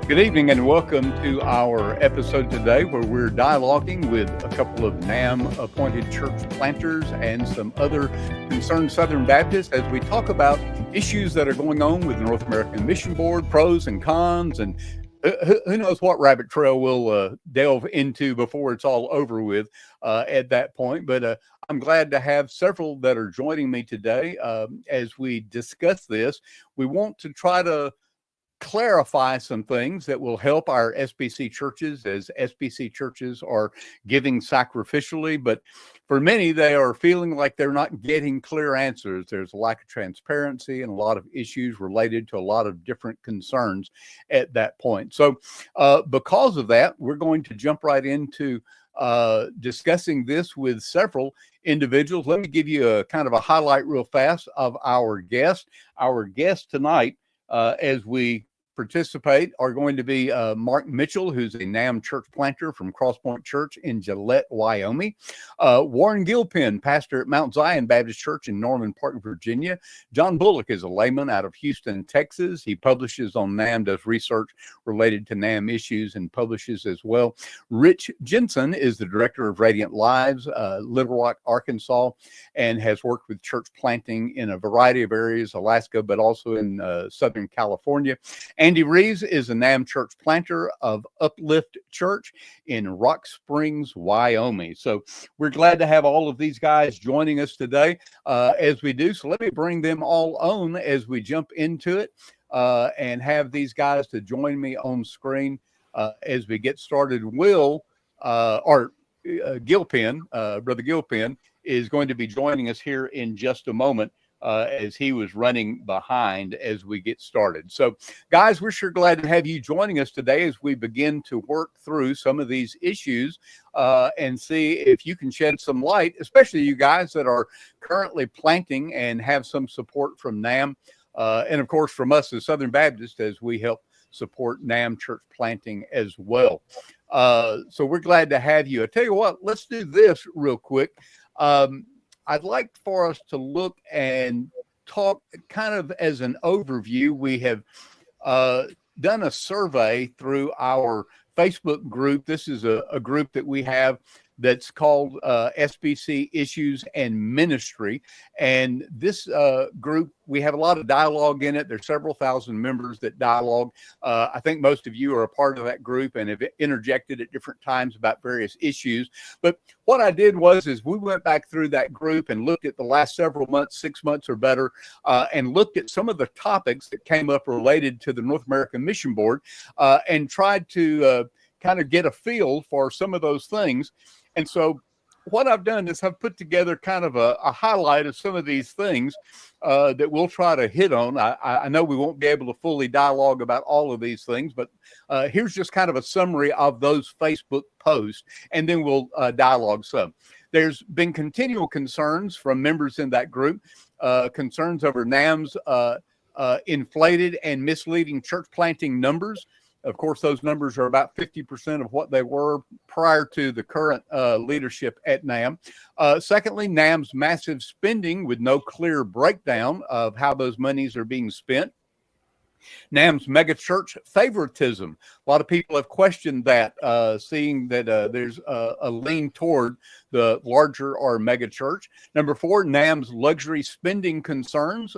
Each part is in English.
Good evening and welcome to our episode today where we're dialoguing with a couple of NAMB appointed church planters and some other concerned Southern Baptists as we talk about issues that are going on with the North American Mission Board, pros and cons, and who knows what rabbit trail we'll delve into before it's all over with at that point. But I'm glad to have several that are joining me today as we discuss this. We want to try to clarify some things that will help our SBC churches as SBC churches are giving sacrificially, but for many, they are feeling like they're not getting clear answers. There's a lack of transparency and a lot of issues related to a lot of different concerns at that point. So because of that, we're going to jump right into discussing this with several individuals. Let me give you a kind of a highlight real fast of our guest. Our guest tonight, as we participate, are going to be Mark Mitchell, who's a NAMB church planter from CrossPointe Church in Gillette, Wyoming. Warren Gilpin, pastor at Mount Zion Baptist Church in Norman Park, Virginia. John Bullock is a layman out of Houston, Texas. He publishes on NAMB, does research related to NAMB issues, and publishes as well. Rich Jensen is the director of RadiantLives, Little Rock, Arkansas, and has worked with church planting in a variety of areas, Alaska, but also in Southern California. Andy Reeves is a NAMB church planter of Uplift Church in Rock Springs, Wyoming. So we're glad to have all of these guys joining us today as we do. So let me bring them all on as we jump into it and have these guys to join me on screen as we get started. Gilpin, Brother Gilpin, is going to be joining us here in just a moment. As he was running behind as we get started. So, guys, we're sure glad to have you joining us today as we begin to work through some of these issues and see if you can shed some light, especially you guys that are currently planting and have some support from NAMB, and, of course, from us as Southern Baptists as we help support NAMB church planting as well. So we're glad to have you. I tell you what, let's do this real quick. I'd like for us to look and talk kind of as an overview. We have done a survey through our Facebook group. This is a group that we have that's called SBC Issues and Ministry. And this group, we have a lot of dialogue in it. There's several thousand members that dialogue. I think most of you are a part of that group and have interjected at different times about various issues. But what I did is we went back through that group and looked at the last several months, 6 months or better, and looked at some of the topics that came up related to the North American Mission Board and tried to kind of get a feel for some of those things. And so what I've done is I've put together kind of a highlight of some of these things that we'll try to hit on. I know we won't be able to fully dialogue about all of these things, but here's just kind of a summary of those Facebook posts, and then we'll dialogue some. There's been continual concerns from members in that group, concerns over NAMB's inflated and misleading church planting numbers. Of course, those numbers are about 50% of what they were prior to the current leadership at NAMB. Secondly, NAMB's massive spending with no clear breakdown of how those monies are being spent. NAMB's megachurch favoritism. A lot of people have questioned that, seeing that there's a lean toward the larger or megachurch. Number 4, NAMB's luxury spending concerns,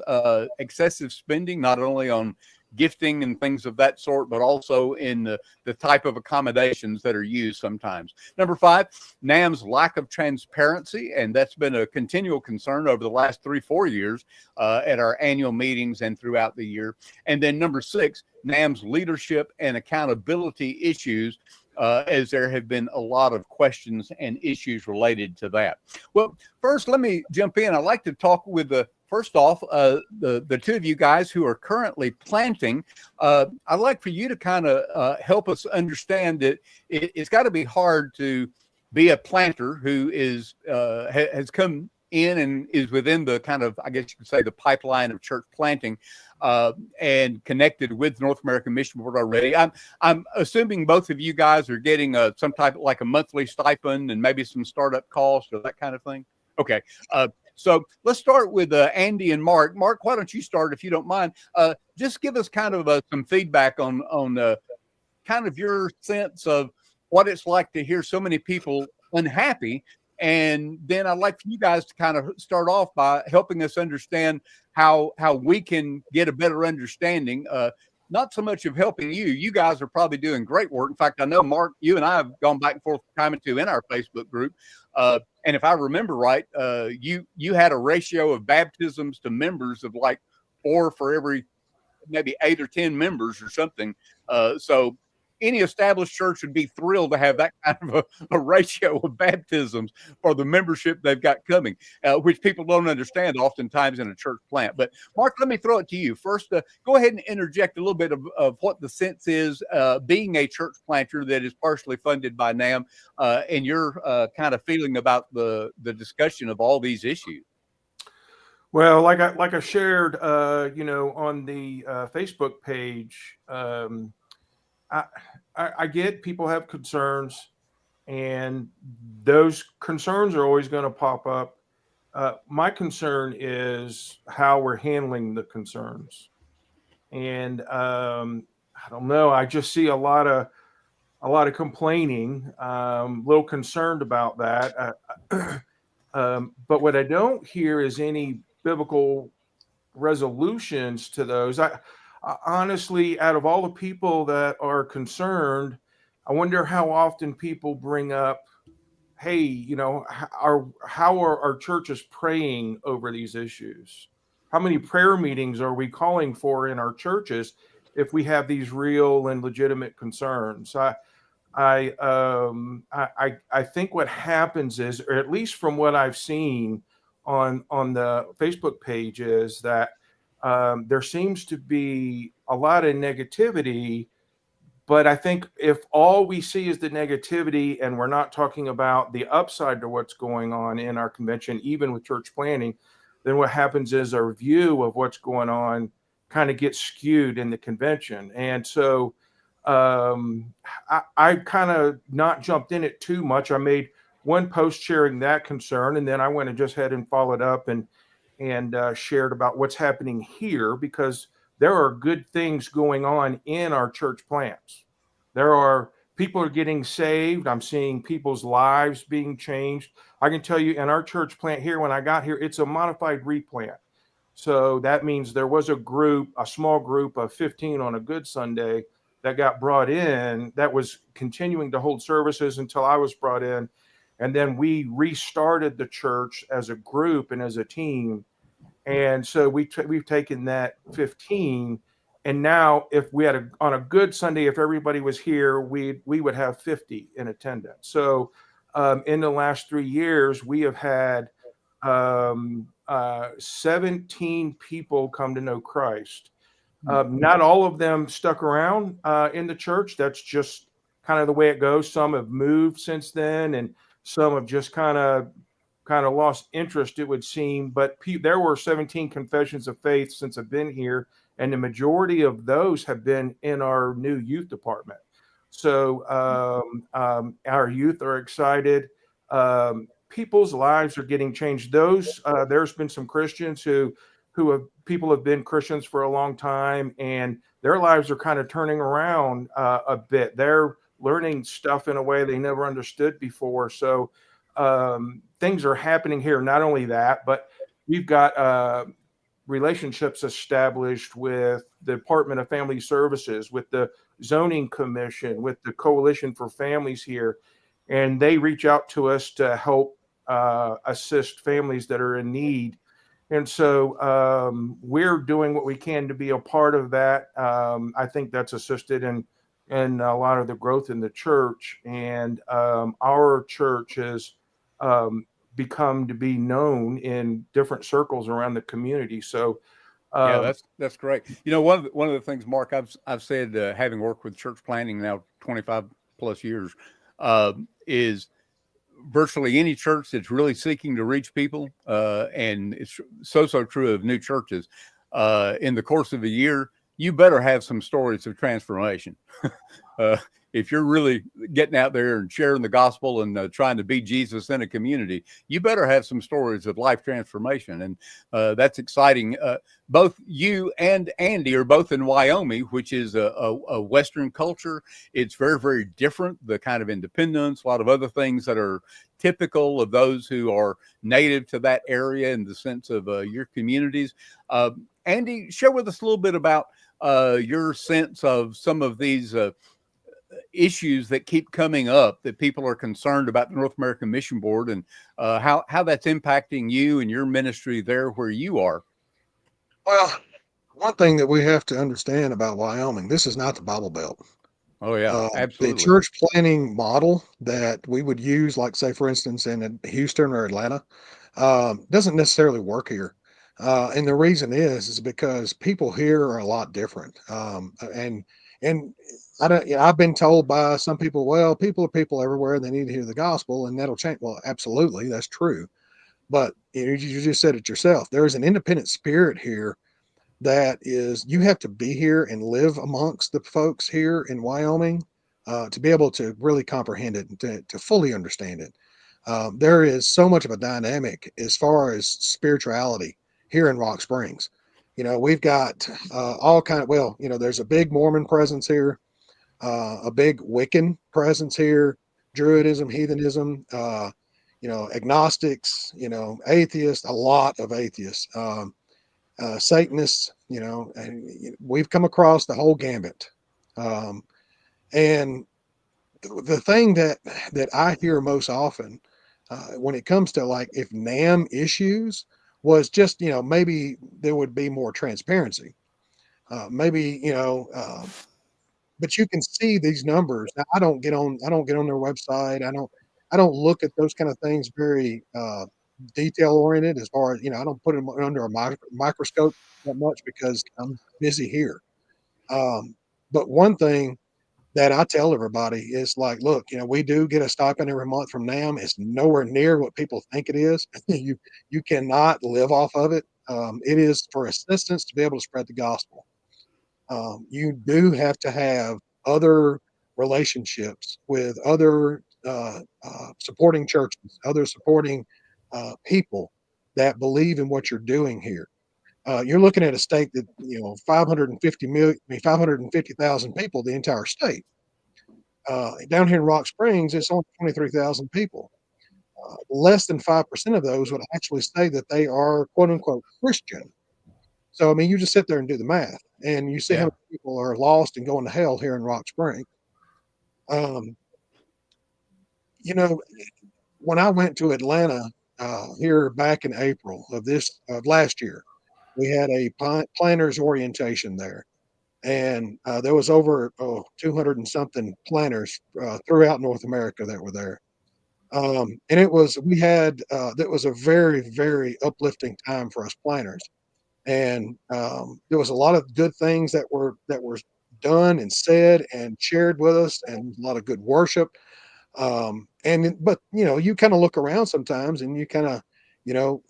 excessive spending, not only on gifting and things of that sort, but also in the type of accommodations that are used sometimes. Number 5, NAMB's lack of transparency, and that's been a continual concern over the last 3-4 years at our annual meetings and throughout the year. And then number 6, NAMB's leadership and accountability issues, as there have been a lot of questions and issues related to that. Well, first, let me jump in. I'd like to talk with first off, the two of you guys who are currently planting. I'd like for you to kind of help us understand that it's got to be hard to be a planter who has come in and is within the kind of, I guess you could say, the pipeline of church planting and connected with North American Mission Board already. I'm assuming both of you guys are getting some type of like a monthly stipend and maybe some startup costs or that kind of thing. Okay. So let's start with Andy and Mark. Mark, why don't you start if you don't mind? Just give us kind of some feedback on kind of your sense of what it's like to hear so many people unhappy. And then I'd like for you guys to kind of start off by helping us understand how we can get a better understanding. Not so much of helping you. You guys are probably doing great work. In fact, I know, Mark, you and I have gone back and forth time and two in our Facebook group. And if I remember right, you had a ratio of baptisms to members of like 4 for every maybe 8 or 10 members or something. So any established church would be thrilled to have that kind of a ratio of baptisms for the membership they've got coming, which people don't understand oftentimes in a church plant. But Mark, let me throw it to you first. Go ahead and interject a little bit of what the sense is being a church planter that is partially funded by NAMB, and your kind of feeling about the discussion of all these issues. Well, like I shared, on the Facebook page, I get people have concerns, and those concerns are always going to pop up. My concern is how we're handling the concerns, and I don't know. I just see a lot of complaining. A little concerned about that. But what I don't hear is any biblical resolutions to those. I honestly, out of all the people that are concerned, I wonder how often people bring up, hey, how are our churches praying over these issues? How many prayer meetings are we calling for in our churches if we have these real and legitimate concerns? I think what happens is, or at least from what I've seen on the Facebook page, is that there seems to be a lot of negativity. But I think if all we see is the negativity and we're not talking about the upside to what's going on in our convention, even with church planning, then what happens is our view of what's going on kind of gets skewed in the convention. And so I kind of not jumped in it too much. I made one post sharing that concern, and then I went and just had and followed up and shared about what's happening here, because there are good things going on in our church plants. People are getting saved. I'm seeing people's lives being changed. I can tell you, in our church plant here, when I got here, it's a modified replant. So that means there was a small group of 15 on a good Sunday that got brought in, that was continuing to hold services until I was brought in. And then we restarted the church as a group and as a team. And so we've taken that 15, and now if we had on a good Sunday, if everybody was here, we would have 50 in attendance. So in the last 3 years, we have had 17 people come to know Christ. Not all of them stuck around in the church. That's just kind of the way it goes. Some have moved since then, and some have just kind of lost interest, it would seem. But there were 17 confessions of faith since I've been here, and the majority of those have been in our new youth department. So our youth are excited. People's lives are getting changed. There's been some Christians people have been Christians for a long time, and their lives are kind of turning around a bit. They're learning stuff in a way they never understood before. So things are happening here. Not only that, but we've got relationships established with the Department of Family Services, with the Zoning Commission, with the Coalition for Families here, and they reach out to us to help assist families that are in need. And so we're doing what we can to be a part of that. I think that's assisted in a lot of the growth in the church. And our church has become to be known in different circles around the community. So yeah, that's great. One of the things, Mark, I've said, having worked with church planning now 25 plus years, is virtually any church that's really seeking to reach people, and it's so true of new churches, in the course of a year, you better have some stories of transformation. if you're really getting out there and sharing the gospel and trying to be Jesus in a community, you better have some stories of life transformation. And that's exciting. Both you and Andy are both in Wyoming, which is a Western culture. It's very, very different, the kind of independence, a lot of other things that are typical of those who are native to that area in the sense of your communities. Andy, share with us a little bit about your sense of some of these issues that keep coming up that people are concerned about the North American Mission Board, and how that's impacting you and your ministry there where you are. Well, one thing that we have to understand about Wyoming, this is not the Bible Belt. Oh yeah, The absolutely. church planning model that we would use, like say, for instance, in Houston or Atlanta, doesn't necessarily work here. And the reason is because people here are a lot different. And I don't, you know, I've been told by some people, well, people are people everywhere, and they need to hear the gospel, and that'll change. Well, absolutely, that's true. But you just said it yourself. There is an independent spirit here that is, you have to be here and live amongst the folks here in Wyoming to be able to really comprehend it and to fully understand it. There is so much of a dynamic as far as spirituality here in Rock Springs. You know, we've got all kind of, well, you know, there's a big Mormon presence here, a big Wiccan presence here, Druidism, heathenism, you know, agnostics, you know, atheists, a lot of atheists. Satanists, you know, and we've come across the whole gambit. And the thing that I hear most often when it comes to like if NAMB issues was just, you know, maybe there would be more transparency. Maybe, you know, but you can see these numbers. Now, I don't get on their website. I don't look at those kind of things very detail oriented as far as, you know, I don't put them under a microscope that much because I'm busy here. But one thing that I tell everybody is like, look, you know, we do get a stipend every month from NAMB. It's nowhere near what people think it is. You cannot live off of it. It is for assistance to be able to spread the gospel. You do have to have other relationships with other supporting churches, other supporting people that believe in what you're doing here. You're looking at a state that, you know, 550,000 people, the entire state. Down here in Rock Springs, it's only 23,000 people. Less than 5% of those would actually say that they are quote unquote Christian. So, I mean, you just sit there and do the math, and you see how many people are lost and going to hell here in Rock Springs. You know, when I went to Atlanta here back in April of last year, we had a planners orientation there, and there was over 200 and something planners throughout North America that were there. And that was a very, very uplifting time for us planners. And there was a lot of good things that were done and said and shared with us, and a lot of good worship. But you know, you kind of look around sometimes, and you kind of, you know,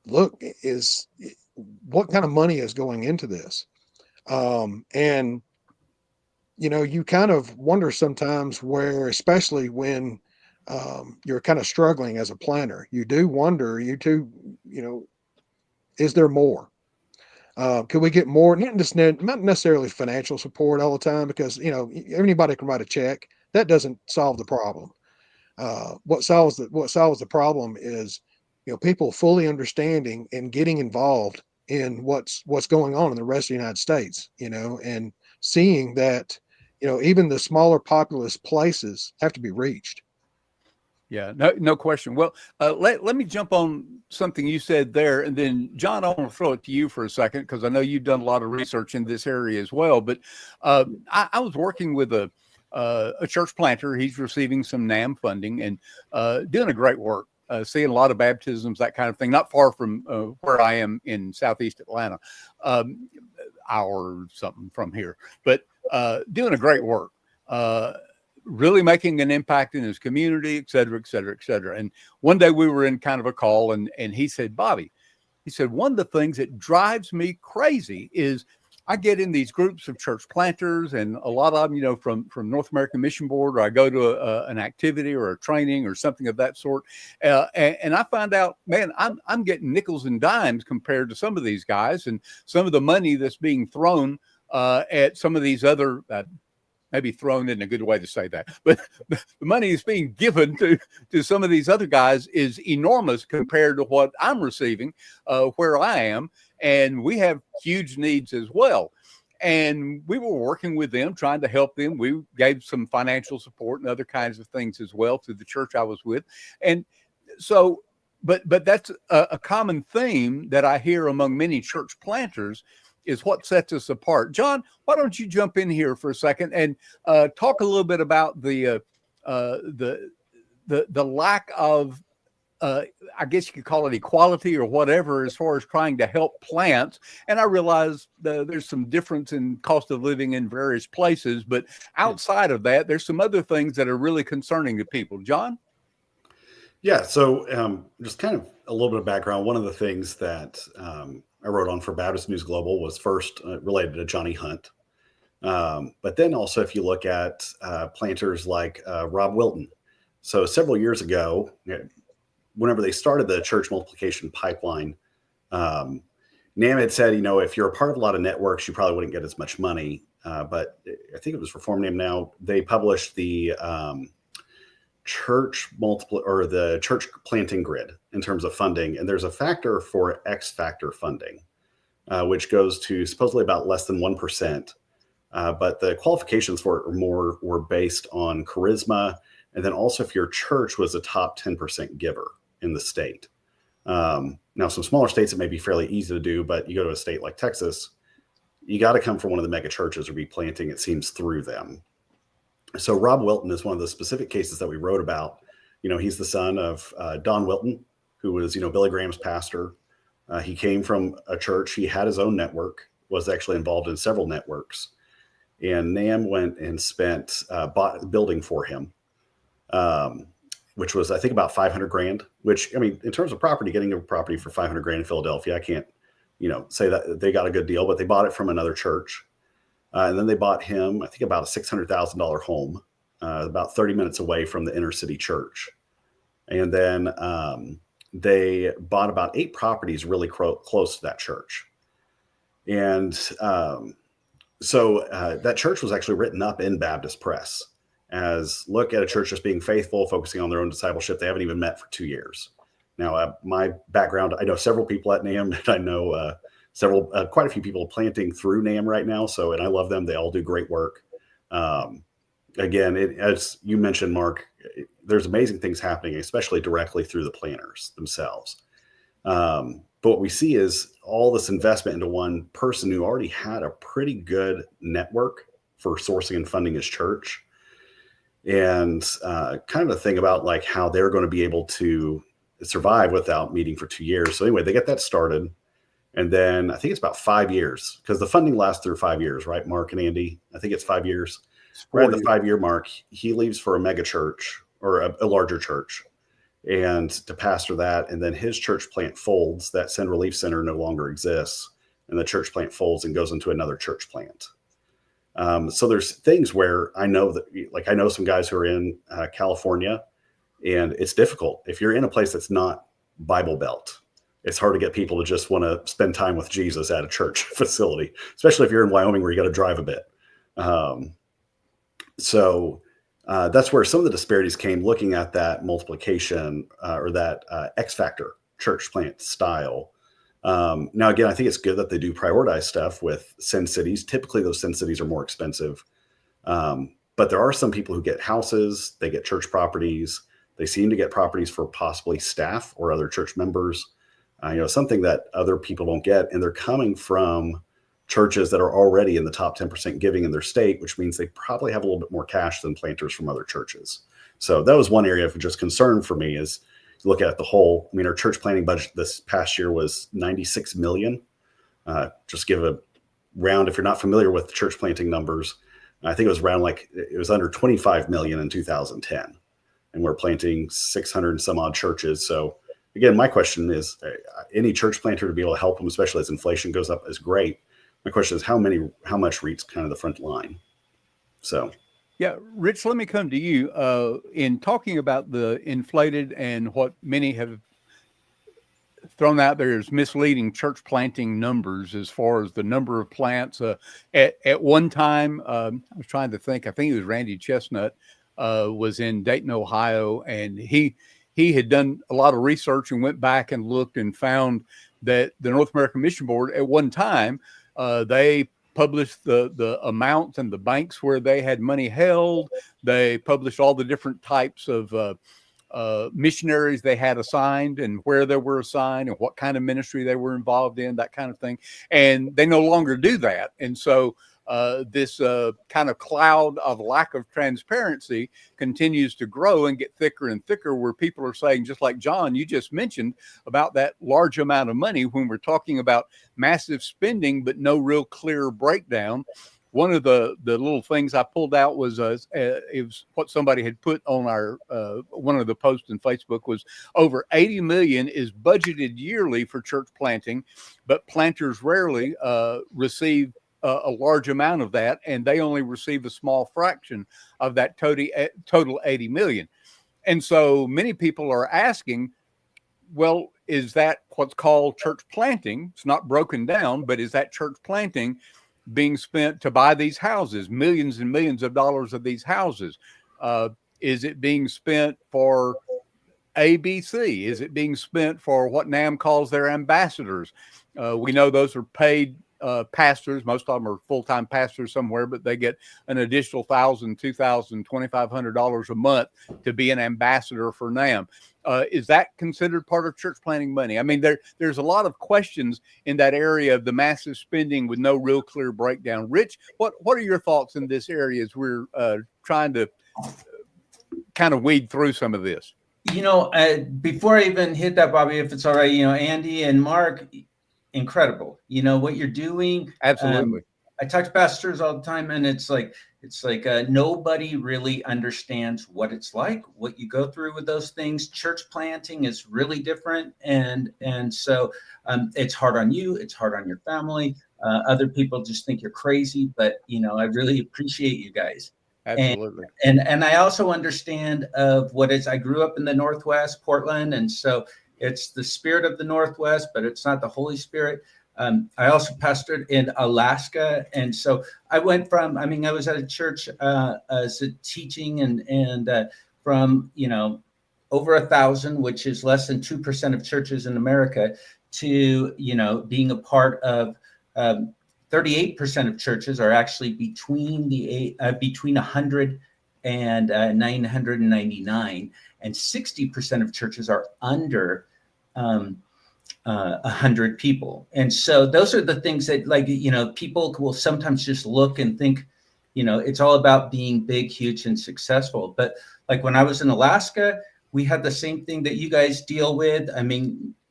look, is what kind of money is going into this, and you know, you kind of wonder sometimes where, especially when you're kind of struggling as a planner, you do wonder, you know, is there more? Could we get more? Not necessarily financial support all the time, because you know anybody can write a check. That doesn't solve the problem. What solves the problem is, you know, people fully understanding and getting involved in what's going on in the rest of the United States. You know, and seeing that, you know, even the smaller populous places have to be reached. Yeah, no question. Well, let me jump on something you said there, and then John, I want to throw it to you for a second because I know you've done a lot of research in this area as well. But I was working with a church planter. He's receiving some NAMB funding and doing a great work, seeing a lot of baptisms, that kind of thing. Not far from where I am in Southeast Atlanta, hour or something from here, but doing a great work. Really making an impact in his community, et cetera, et cetera, et cetera. And one day we were in kind of a call, and he said, Bobby, he said, one of the things that drives me crazy is I get in these groups of church planters, and a lot of them, you know, from North American Mission Board, or I go to an activity or a training or something of that sort, and I find out, man, I'm getting nickels and dimes compared to some of these guys, and some of the money that's being thrown at some of these other. Maybe thrown in a good way to say that, but the money is being given to some of these other guys is enormous compared to what I'm receiving where I am. And we have huge needs as well. And we were working with them, trying to help them. We gave some financial support and other kinds of things as well to the church I was with. And so, but that's a common theme that I hear among many church planters, is what sets us apart. John, why don't you jump in here for a second and talk a little bit about the lack of, I guess you could call it equality or whatever, as far as trying to help plants. And I realize there's some difference in cost of living in various places, but outside of that, there's some other things that are really concerning to people. John? Yeah, so just kind of a little bit of background. One of the things that I wrote on for Baptist News Global was first related to Johnny Hunt. But then also, if you look at planters like Rob Wilton. So several years ago, whenever they started the church multiplication pipeline, NAMB had said, you know, if you're a part of a lot of networks, you probably wouldn't get as much money. But I think it was Reform NAMB now. They published the church planting grid in terms of funding, and there's a factor for X factor funding, which goes to supposedly about less than 1%, but the qualifications for it were based on charisma, and then also if your church was a top 10% giver in the state. Now, some smaller states it may be fairly easy to do, but you go to a state like Texas, you got to come from one of the mega churches or be planting, it seems, through them. So Rob Wilton is one of the specific cases that we wrote about. You know, he's the son of Don Wilton, who was, you know, Billy Graham's pastor. He came from a church. He had his own network, was actually involved in several networks. And NAMB went and bought the building for him, which was, I think, about $500,000, which, I mean, in terms of property, getting a property for $500,000 in Philadelphia, I can't, you know, say that they got a good deal, but they bought it from another church. And then they bought him, I think, about a $600,000 home, about 30 minutes away from the inner city church. And then they bought about 8 properties really close to that church. And so that church was actually written up in Baptist Press as, look at a church just being faithful, focusing on their own discipleship. They haven't even met for 2 years. Now, my background, I know several people at NAMB, and I know quite a few people planting through NAMB right now. So, and I love them. They all do great work. Again, as you mentioned, Mark, there's amazing things happening, especially directly through the planters themselves. But what we see is all this investment into one person who already had a pretty good network for sourcing and funding his church. And kind of a thing about like how they're going to be able to survive without meeting for 2 years. So anyway, they get that started. And then I think it's about 5 years, because the funding lasts through 5 years, right, Mark and Andy? I think it's 5 years. Right at the 5-year mark, he leaves for a mega church or a larger church, and to pastor that. And then his church plant folds. That Send Relief Center no longer exists, and the church plant folds and goes into another church plant. So there's things where I know that, like, I know some guys who are in California, and it's difficult. If you're in a place that's not Bible Belt, it's hard to get people to just want to spend time with Jesus at a church facility, especially if you're in Wyoming where you got to drive a bit. So that's where some of the disparities came, looking at that multiplication or that X factor church plant style. Now, again, I think it's good that they do prioritize stuff with Sin Cities. Typically, those Sin Cities are more expensive. But there are some people who get houses, they get church properties. They seem to get properties for possibly staff or other church members. Something that other people don't get. And they're coming from churches that are already in the top 10% giving in their state, which means they probably have a little bit more cash than planters from other churches. So that was one area of just concern for me, is to look at the whole. I mean, our church planting budget this past year was $96 million. Just give a round, if you're not familiar with church planting numbers, I think it was around it was under 25 million in 2010. And we're planting 600 and some odd churches. So again, my question is, any church planter to be able to help them, especially as inflation goes up, is great. My question is how much reaches kind of the front line? So. Yeah, Rich, let me come to you. In talking about the inflated and what many have thrown out there as misleading church planting numbers as far as the number of plants. At one time, I was trying to think, I think it was Randy Chestnut was in Dayton, Ohio, and he had done a lot of research and went back and looked and found that the North American Mission Board at one time, they published the amounts and the banks where they had money held. They published all the different types of missionaries they had assigned and where they were assigned and what kind of ministry they were involved in, that kind of thing. And they no longer do that. And so this kind of cloud of lack of transparency continues to grow and get thicker and thicker, where people are saying, just like John, you just mentioned about that large amount of money, when we're talking about massive spending, but no real clear breakdown. One of the little things I pulled out was it was what somebody had put on our one of the posts in Facebook was over 80 million is budgeted yearly for church planting, but planters rarely receive a large amount of that, and they only receive a small fraction of that total 80 million. And so many people are asking, well, is that what's called church planting? It's not broken down, but is that church planting being spent to buy these houses, millions and millions of dollars of these houses? Is it being spent for ABC? Is it being spent for what NAMB calls their ambassadors? We know those are paid pastors. Most of them are full-time pastors somewhere, but they get an additional $1,000, $2,000, $2,500 a month to be an ambassador for NAMB. Is that considered part of church planting money? I mean, there's a lot of questions in that area of the massive spending with no real clear breakdown. Rich, what are your thoughts in this area as we're trying to kind of weed through some of this? Before I even hit that, Bobby, if it's all right, Andy and Mark, incredible. What you're doing. Absolutely. I talk to pastors all the time, and it's like nobody really understands what it's like, what you go through with those things. Church planting is really different, and so it's hard on you, it's hard on your family. Other people just think you're crazy, but I really appreciate you guys. Absolutely. And I also understand of what is. I grew up in the Northwest, Portland, and so it's the spirit of the Northwest, but it's not the Holy Spirit. I also pastored in Alaska. And so I went from, I was at a church as a teaching and from, over 1,000, which is less than 2% of churches in America, to, being a part of 38% of churches are actually between 100 and 999, and 60% of churches are under 100 people. And so those are the things that people will sometimes just look and think, it's all about being big, huge, and successful. But like when I was in Alaska, we had the same thing that you guys deal with.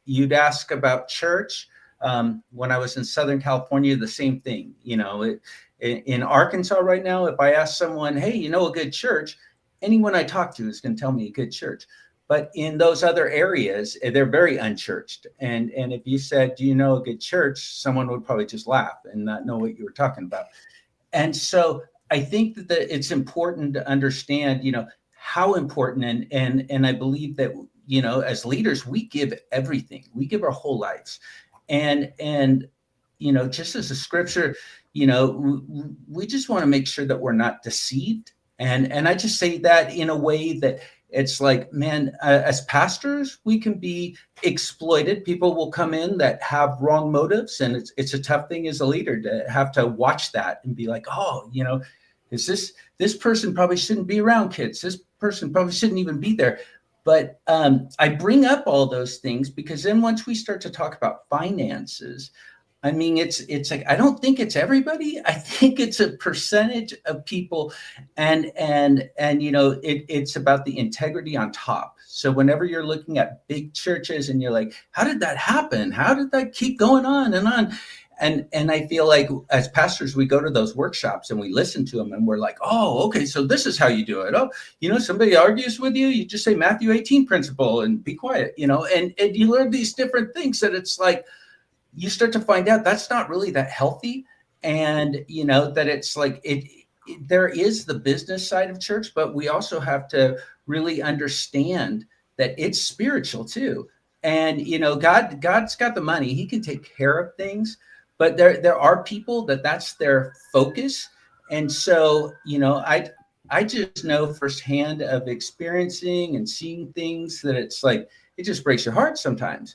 You'd ask about church. When I was in Southern California, the same thing. In Arkansas right now, if I ask someone, hey, a good church, anyone I talk to is going to tell me a good church. But in those other areas, they're very unchurched. And if you said, do you know a good church? Someone would probably just laugh and not know what you were talking about. And so I think that it's important to understand, how important, and I believe that, as leaders, we give everything. We give our whole lives. And just as a scripture, we just want to make sure that we're not deceived. And I just say that in a way that it's like, man, as pastors, we can be exploited. People will come in that have wrong motives. And it's a tough thing as a leader to have to watch that and be like, oh, is this person probably shouldn't be around kids. This person probably shouldn't even be there. But I bring up all those things because then once we start to talk about finances, it's like, I don't think it's everybody. I think it's a percentage of people, and it's about the integrity on top. So whenever you're looking at big churches and you're like, how did that happen? How did that keep going on and on? And I feel like as pastors, we go to those workshops and we listen to them and we're like, oh, okay, so this is how you do it. Oh, somebody argues with you, you just say Matthew 18 principle and be quiet, and you learn these different things that it's like, you start to find out that's not really that healthy. And, you know, that it's like there is the business side of church, but we also have to really understand that it's spiritual too. And, you know, God's got the money. He can take care of things, but there are people that's their focus. And so, you know, I just know firsthand of experiencing and seeing things that it's like, it just breaks your heart sometimes.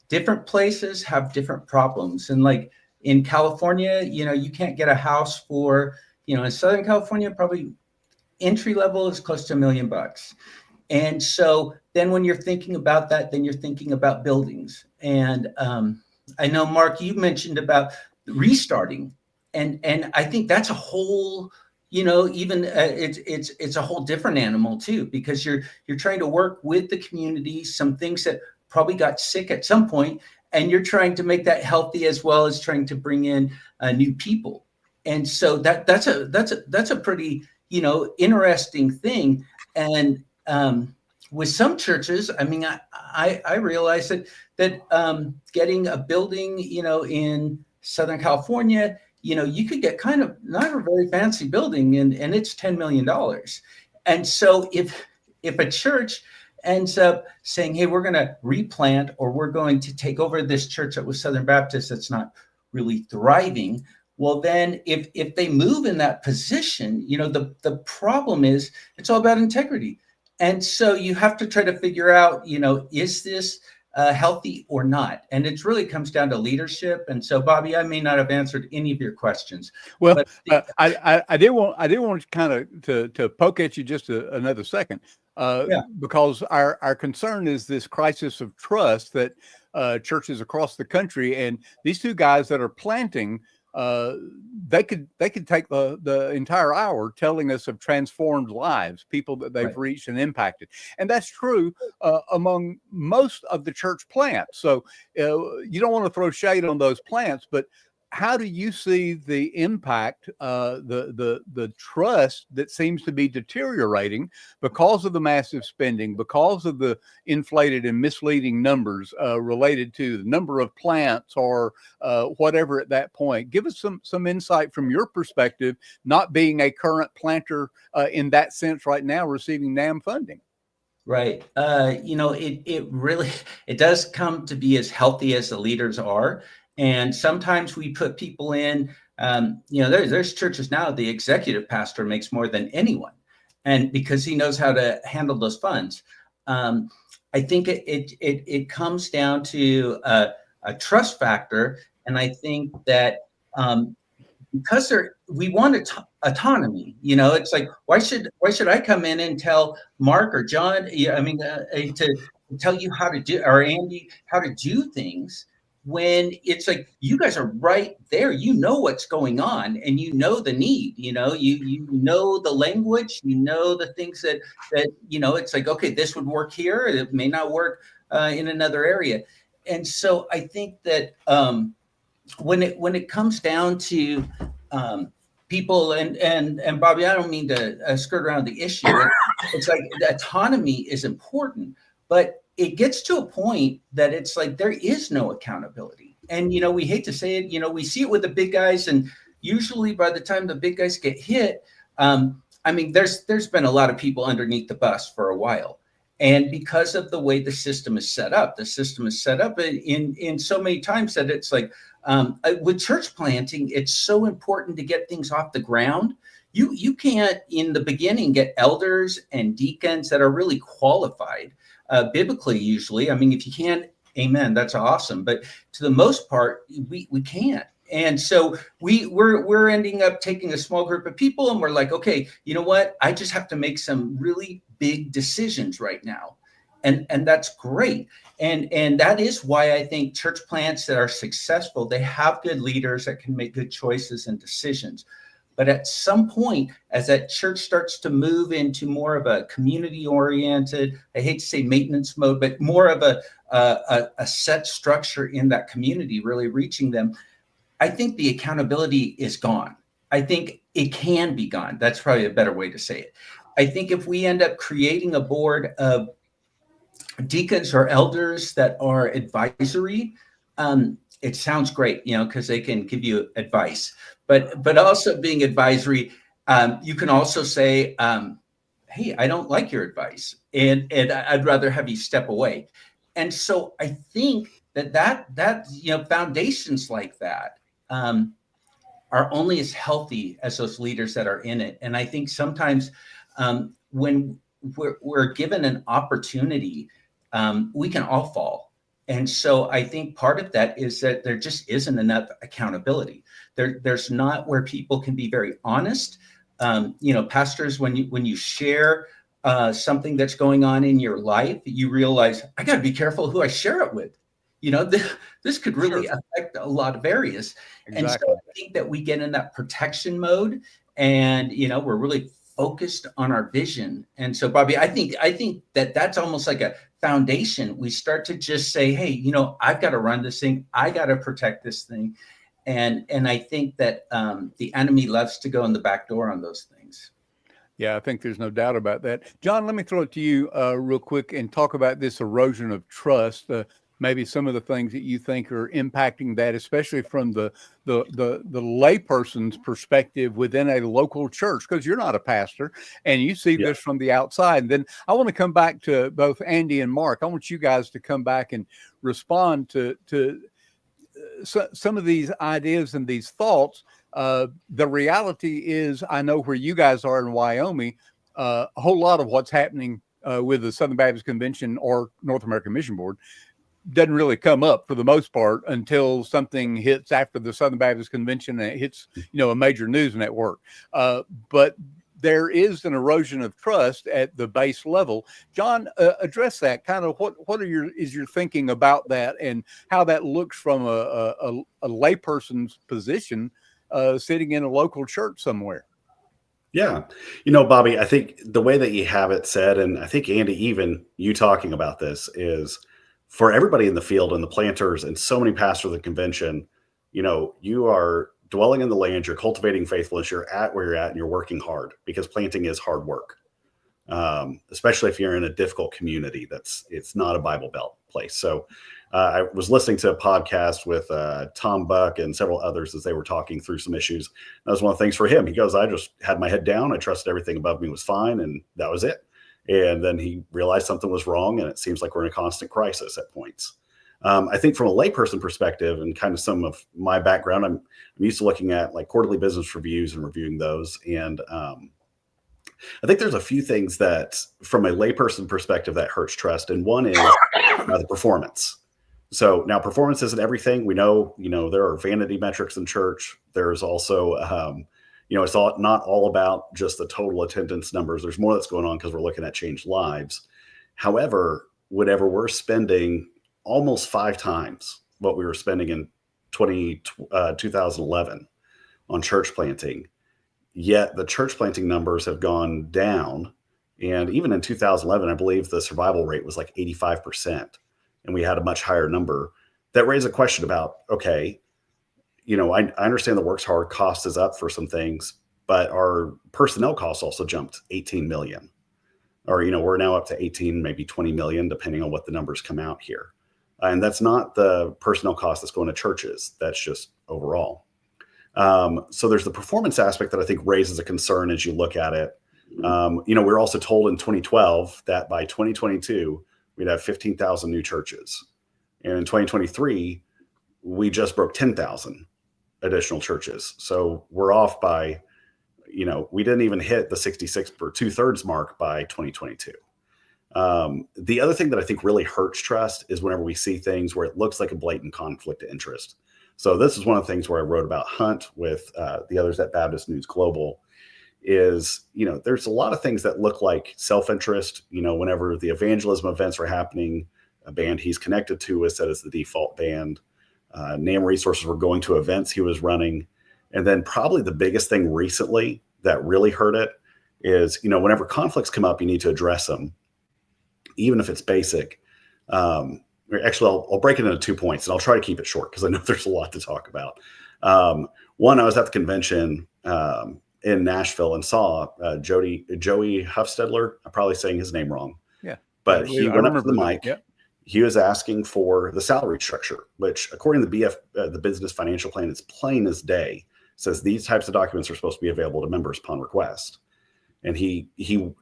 Different places have different problems. And like in California, you know, you can't get a house for, you know, in Southern California, probably entry level is close to $1 million. And so then when you're thinking about that, then you're thinking about buildings. And I know, Mark, you mentioned about restarting. And I think that's a whole, you know, even it's a whole different animal too, because you're trying to work with the community, some things that probably got sick at some point, and you're trying to make that healthy as well as trying to bring in new people. And so that's a pretty, you know, interesting thing. And with some churches, I mean, I realized that getting a building, you know, in Southern California, you know, you could get kind of not a very fancy building and it's $10 million. And so if a church ends up saying, hey, we're going to replant, or we're going to take over this church that was Southern Baptist that's not really thriving, well, then if they move in that position, you know, the problem is it's all about integrity. And so you have to try to figure out, you know, is this healthy or not? And it really comes down to leadership. And so, Bobby, I may not have answered any of your questions. Well, but I did want to kind of to poke at you just another second, because our concern is this crisis of trust that churches across the country, and these two guys that are planting, they could take the entire hour telling us of transformed lives, people that they've reached and impacted. And that's true among most of the church plants. So you don't want to throw shade on those plants, but how do you see the impact, the trust that seems to be deteriorating because of the massive spending, because of the inflated and misleading numbers related to the number of plants or whatever at that point? Give us some insight from your perspective, not being a current planter in that sense right now, receiving NAMB funding. Right. You know, it really does come to be as healthy as the leaders are. And sometimes we put people in, you know, there's churches now, the executive pastor makes more than anyone, and because he knows how to handle those funds. I think it comes down to a trust factor. And I think that because we want autonomy, you know, it's like, why should I come in and tell Mark or John, I mean, to tell you how to do, or Andy, how to do things, when it's like, you guys are right there, you know what's going on, and you know the need, you know, you know the language, you know the things that you know, it's like, okay, this would work here, it may not work in another area. And so I think that when it comes down to people, and Bobby, I don't mean to skirt around the issue. It's like the autonomy is important, but it gets to a point that it's like there is no accountability. And, you know, we hate to say it, you know, we see it with the big guys, and usually by the time the big guys get hit, I mean, there's been a lot of people underneath the bus for a while. And because of the way the system is set up in so many times that it's like, with church planting, it's so important to get things off the ground. You can't in the beginning get elders and deacons that are really qualified biblically, usually. I mean, if you can, amen, that's awesome. But to the most part, we can't. And so we're ending up taking a small group of people, and we're like, okay, you know what? I just have to make some really big decisions right now. And that's great. And that is why I think church plants that are successful, they have good leaders that can make good choices and decisions. But at some point, as that church starts to move into more of a community-oriented, I hate to say maintenance mode, but more of a set structure in that community, really reaching them, I think the accountability is gone. I think it can be gone. That's probably a better way to say it. I think if we end up creating a board of deacons or elders that are advisory, it sounds great, because they can give you advice, but also being advisory, you can also say, hey, I don't like your advice, and I'd rather have you step away. And so I think that foundations like that are only as healthy as those leaders that are in it. And I think sometimes when we're given an opportunity, we can all fall. And so I think part of that is that there just isn't enough accountability. There's not where people can be very honest. Pastors, when you share something that's going on in your life, you realize, I got to be careful who I share it with. This could really affect a lot of areas. Exactly. And so I think that we get in that protection mode, and we're really focused on our vision. And so, Bobby, I think that that's almost like a foundation. We start to just say, hey, I've got to run this thing. I got to protect this thing. And I think that the enemy loves to go in the back door on those things. Yeah, I think there's no doubt about that. John, let me throw it to you real quick and talk about this erosion of trust. Maybe some of the things that you think are impacting that, especially from the layperson's perspective within a local church, because you're not a pastor and you see this from the outside. And then I want to come back to both Andy and Mark. I want you guys to come back and respond to some of these ideas and these thoughts. The reality is, I know where you guys are in Wyoming, a whole lot of what's happening with the Southern Baptist Convention or North American Mission Board doesn't really come up for the most part until something hits after the Southern Baptist Convention and it hits, a major news network. But there is an erosion of trust at the base level. John, address that. Kind of what is your thinking about that, and how that looks from a layperson's position, sitting in a local church somewhere. Yeah. Bobby, I think the way that you have it said, and I think Andy, even you talking about this, is for everybody in the field and the planters and so many pastors of the convention, you are dwelling in the land, you're cultivating faithfulness, you're at where you're at, and you're working hard, because planting is hard work. Especially if you're in a difficult community it's not a Bible Belt place. So I was listening to a podcast with Tom Buck and several others as they were talking through some issues. That was one of the things for him. He goes, I just had my head down. I trusted everything above me was fine, and that was it. And then he realized something was wrong, and it seems like we're in a constant crisis at points. I think from a layperson perspective, and kind of some of my background, I'm used to looking at like quarterly business reviews and reviewing those. And I think there's a few things that from a layperson perspective that hurts trust. And one is the performance. So now performance isn't everything. We know, there are vanity metrics in church. There's also, it's not all about just the total attendance numbers. There's more that's going on because we're looking at changed lives. However, whatever we're spending almost 5 times what we were spending in 2011 on church planting, yet the church planting numbers have gone down. And even in 2011, I believe the survival rate was like 85%, and we had a much higher number. That raised a question about, okay, I understand the work's hard, cost is up for some things, but our personnel costs also jumped 18 million. Or, we're now up to 18, maybe 20 million, depending on what the numbers come out here. And that's not the personnel cost that's going to churches. That's just overall. So there's the performance aspect that I think raises a concern as you look at it. We were also told in 2012 that by 2022, we'd have 15,000 new churches. And in 2023, we just broke 10,000 additional churches. So we're off by, we didn't even hit the 66 or 2/3 mark by 2022. The other thing that I think really hurts trust is whenever we see things where it looks like a blatant conflict of interest. So this is one of the things where I wrote about Hunt with the others at Baptist News Global is, there's a lot of things that look like self-interest. Whenever the evangelism events were happening, a band he's connected to was set as the default band. NAMB resources were going to events he was running. And then probably the biggest thing recently that really hurt it is, whenever conflicts come up, you need to address them, even if it's basic. Actually, I'll break it into 2 points, and I'll try to keep it short because I know there's a lot to talk about. One, I was at the convention in Nashville and saw Joey Huffstedler. I'm probably saying his name wrong. Yeah. But he went up to the mic. Yep. he was asking for the salary structure, which according to the business financial plan, is plain as day. Says these types of documents are supposed to be available to members upon request. And he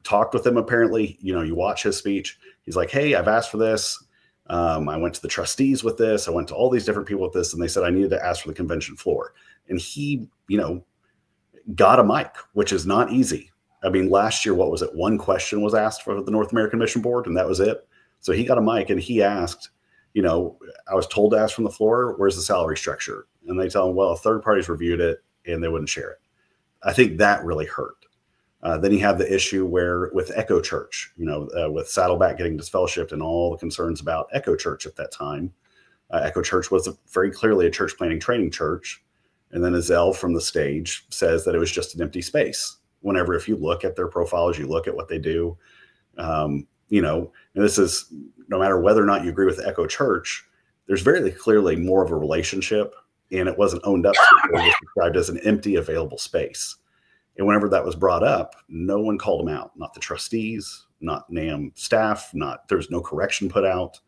talked with them. Apparently, you watch his speech. He's like, hey, I've asked for this. I went to the trustees with this. I went to all these different people with this, and they said I needed to ask for the convention floor. And he, got a mic, which is not easy. I mean, last year, what was it? One question was asked for the North American Mission Board, and that was it. So he got a mic and he asked, I was told to ask from the floor, where's the salary structure? And they tell him, well, third parties reviewed it and they wouldn't share it. I think that really hurt. Then he had the issue with Echo Church, with Saddleback getting disfellowshipped and all the concerns about Echo Church at that time. Echo Church was very clearly a church planting training church. And then Azelle from the stage says that it was just an empty space. Whenever, if you look at their profiles, you look at what they do, and this is no matter whether or not you agree with Echo Church, there's very clearly more of a relationship, and it wasn't owned up to. It was described as an empty available space. And whenever that was brought up, no one called them out, not the trustees, not NAMB staff, there's no correction put out.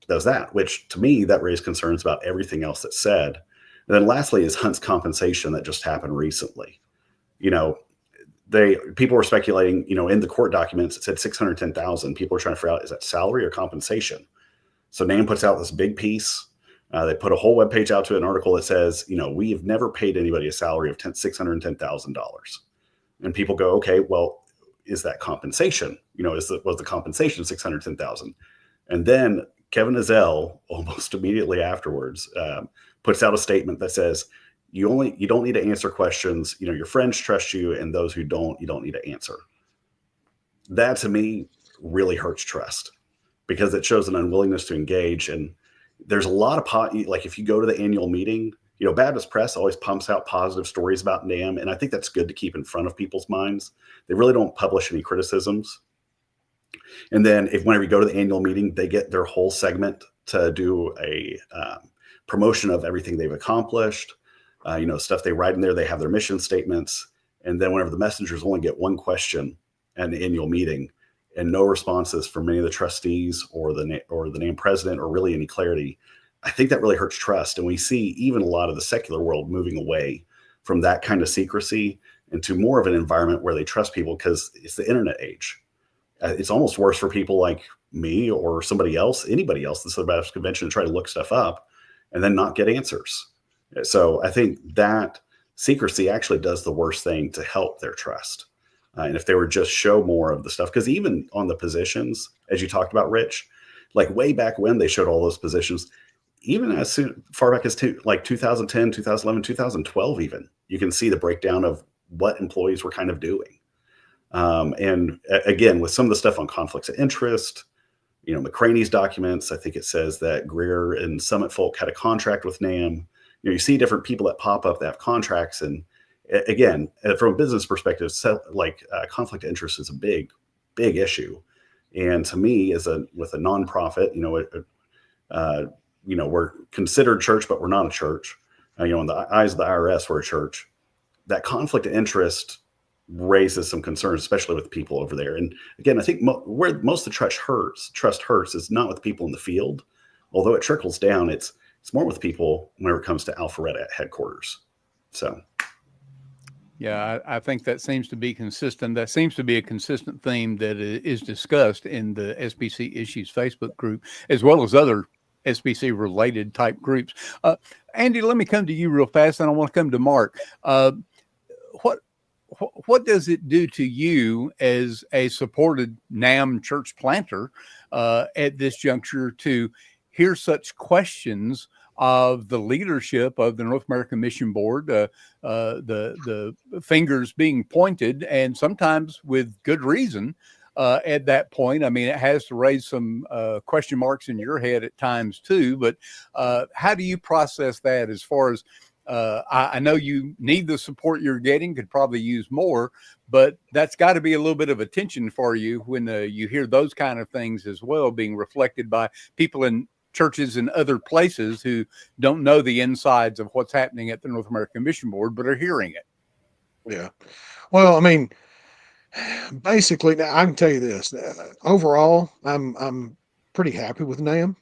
Does that, which to me, that raised concerns about everything else that's said. And then lastly is Hunt's compensation that just happened recently. People were speculating, in the court documents, it said $610,000. People are trying to figure out, is that salary or compensation? So NAMB puts out this big piece. They put a whole webpage out to an article that says, we have never paid anybody a salary of $610,000. And people go, okay, well, is that compensation? Was the compensation $610,000? And then Kevin Azelle, almost immediately afterwards, puts out a statement that says, you don't need to answer questions. Your friends trust you, and those who don't, you don't need to answer. That to me really hurts trust, because it shows an unwillingness to engage. And there's a lot of like if you go to the annual meeting, Baptist Press always pumps out positive stories about NAMB, and I think that's good to keep in front of people's minds. They really don't publish any criticisms. And then whenever you go to the annual meeting, they get their whole segment to do a promotion of everything they've accomplished. Stuff they write in there. They have their mission statements. And then whenever the messengers only get one question at the annual meeting and no responses from many of the trustees or the NAMB president or really any clarity, I think that really hurts trust. And we see even a lot of the secular world moving away from that kind of secrecy into more of an environment where they trust people, because it's the internet age. It's almost worse for people like me or anybody else that's at the Baptist Convention to try to look stuff up and then not get answers. So I think that secrecy actually does the worst thing to help their trust. And if they were just show more of the stuff, because even on the positions, as you talked about, Rich, like way back when they showed all those positions, even as far back as 2010, 2011, 2012, even, you can see the breakdown of what employees were kind of doing. And again, with some of the stuff on conflicts of interest, McCraney's documents, I think it says that Greer and Summit Folk had a contract with NAMB. You see different people that pop up that have contracts. And again, from a business perspective, conflict of interest is a big, big issue. And to me, with a nonprofit, we're considered church, but we're not a church. In the eyes of the IRS, we're a church. That conflict of interest raises some concerns, especially with people over there. And again, I think where most of the trust hurts is not with people in the field, although it trickles down. It's more with people whenever it comes to Alpharetta at headquarters. So, yeah, I think that seems to be consistent. That seems to be a consistent theme that is discussed in the SBC Issues Facebook group, as well as other SBC related type groups. Andy, let me come to you real fast, and I want to come to Mark. What does it do to you as a supported NAMB church planter at this juncture to hear such questions of the leadership of the North American Mission Board, the fingers being pointed, and sometimes with good reason at that point? I mean, it has to raise some question marks in your head at times too, but how do you process that as far as I know you need the support you're getting, could probably use more, but that's got to be a little bit of attention for you when you hear those kind of things as well being reflected by people in churches in other places who don't know the insides of what's happening at the North American Mission Board, but are hearing it. Yeah. Well, I mean, basically, now I can tell you this. Overall, I'm pretty happy with NAMB.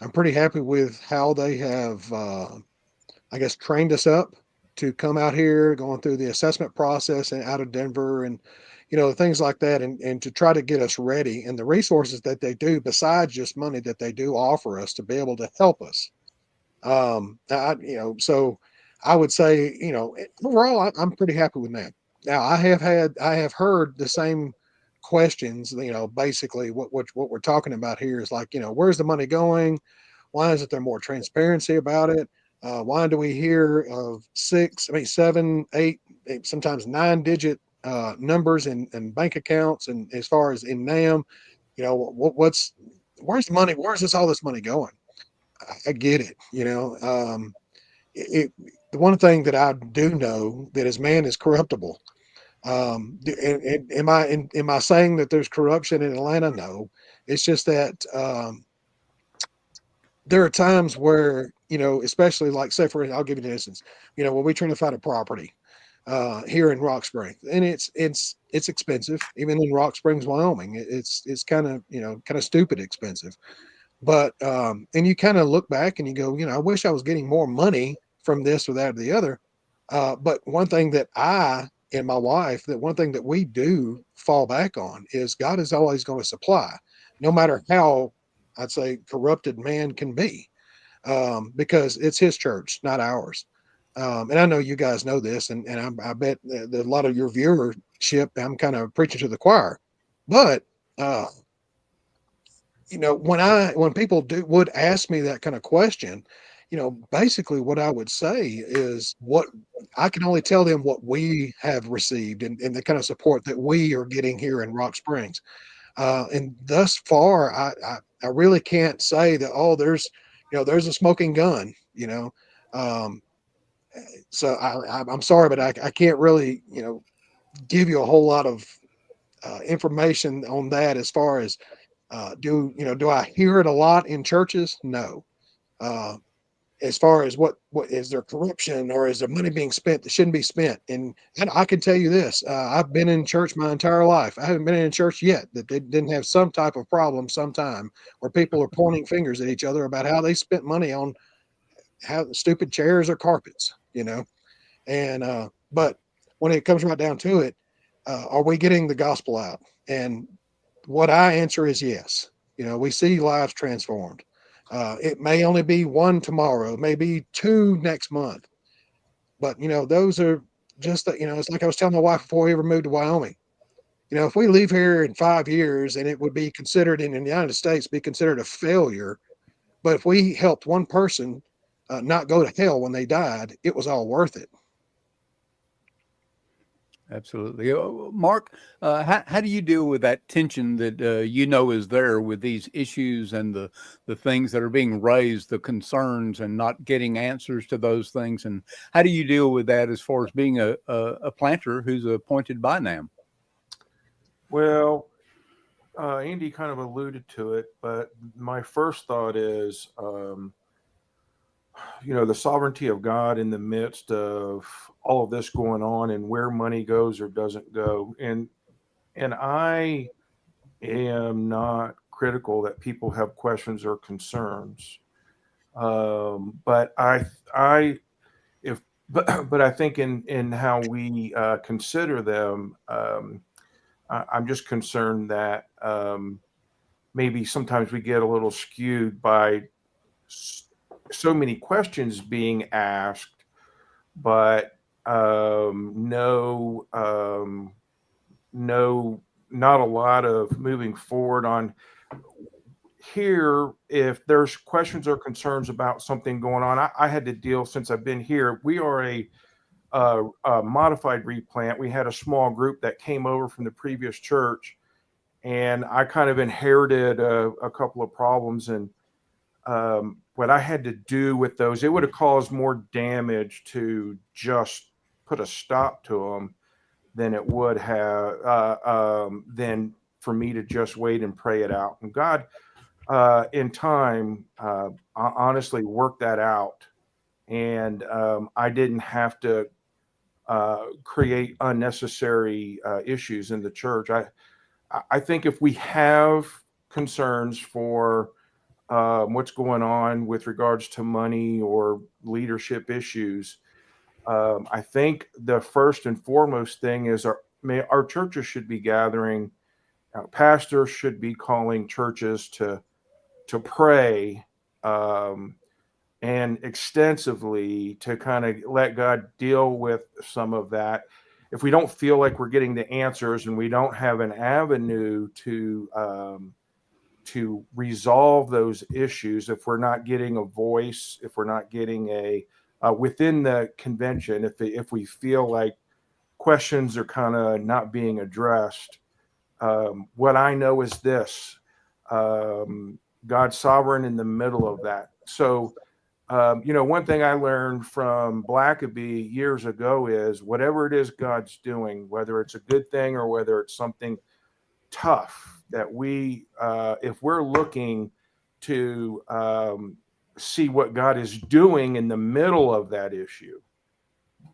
I'm pretty happy with how they have, I guess, trained us up to come out here, going through the assessment process and out of Denver and, things like that, and to try to get us ready, and the resources that they do, besides just money, that they do offer us to be able to help us. So I would say, overall, I'm pretty happy with that. Now I have heard the same questions, basically what we're talking about here is like, where's the money going? Why isn't there more transparency about it? Why do we hear of 7, 8, sometimes 9-digit numbers and bank accounts? And as far as in NAM, where's the money? Where's all this money going? I get it. The one thing that I do know that is man is corruptible. And am I saying that there's corruption in Atlanta? No, it's just that there are times where, especially like, say, I'll give you an instance, when we try to find a property here in Rock Springs, and it's expensive, even in Rock Springs, Wyoming, it's kind of stupid expensive. But and you kind of look back and you go, I wish I was getting more money from this or that or the other. But one thing that I and my wife, one thing that we do fall back on is God is always going to supply, no matter how, I'd say, corrupted man can be, because it's his church, not ours. And I know you guys know this, and I bet that a lot of your viewership, I'm kind of preaching to the choir, but when people would ask me that kind of question, basically what I would say is what I can only tell them what we have received and the kind of support that we are getting here in Rock Springs. And thus far, I really can't say that, there's a smoking gun, so I'm sorry, but I can't really, give you a whole lot of information on that as far as, do I hear it a lot in churches? No. As far as what is there corruption, or is there money being spent that shouldn't be spent? And I can tell you this, I've been in church my entire life. I haven't been in a church yet that they didn't have some type of problem sometime where people are pointing fingers at each other about how they spent money on how stupid chairs or carpets, and but when it comes right down to it, are we getting the gospel out? And what I answer is yes. We see lives transformed. It may only be one tomorrow, maybe 2 next month, but those are just it's like I was telling my wife before we ever moved to Wyoming. If we leave here in 5 years, and it would be considered in the United States, be considered a failure, but if we helped one person not go to hell when they died, it was all worth it. Absolutely. Mark, how do you deal with that tension that is there with these issues and the things that are being raised, the concerns, and not getting answers to those things? And how do you deal with that as far as being a planter who's appointed by NAMB? Well, Andy kind of alluded to it, but my first thought is, the sovereignty of God in the midst of all of this going on, and where money goes or doesn't go. And I am not critical that people have questions or concerns. But I think in how we consider them, I'm just concerned that maybe sometimes we get a little skewed by so many questions being asked, but no, not a lot of moving forward on here. If there's questions or concerns about something going on, I had to deal, since I've been here. We are a modified replant. We had a small group that came over from the previous church, and I kind of inherited a couple of problems. And what I had to do with those, it would have caused more damage to just put a stop to them than it would have than for me to just wait and pray it out. And God, in time, honestly worked that out. And I didn't have to create unnecessary issues in the church. I think if we have concerns for what's going on with regards to money or leadership issues, I think the first and foremost thing is our churches should be gathering. Pastors should be calling churches to pray and extensively to kind of let God deal with some of that. If we don't feel like we're getting the answers and we don't have an avenue to resolve those issues, if we're not getting a voice, if we're not getting a within the convention, if we feel like questions are kind of not being addressed, what I know is this: God's sovereign in the middle of that. So, one thing I learned from Blackaby years ago is whatever it is God's doing, whether it's a good thing or whether it's something tough, that we, if we're looking to see what God is doing in the middle of that issue,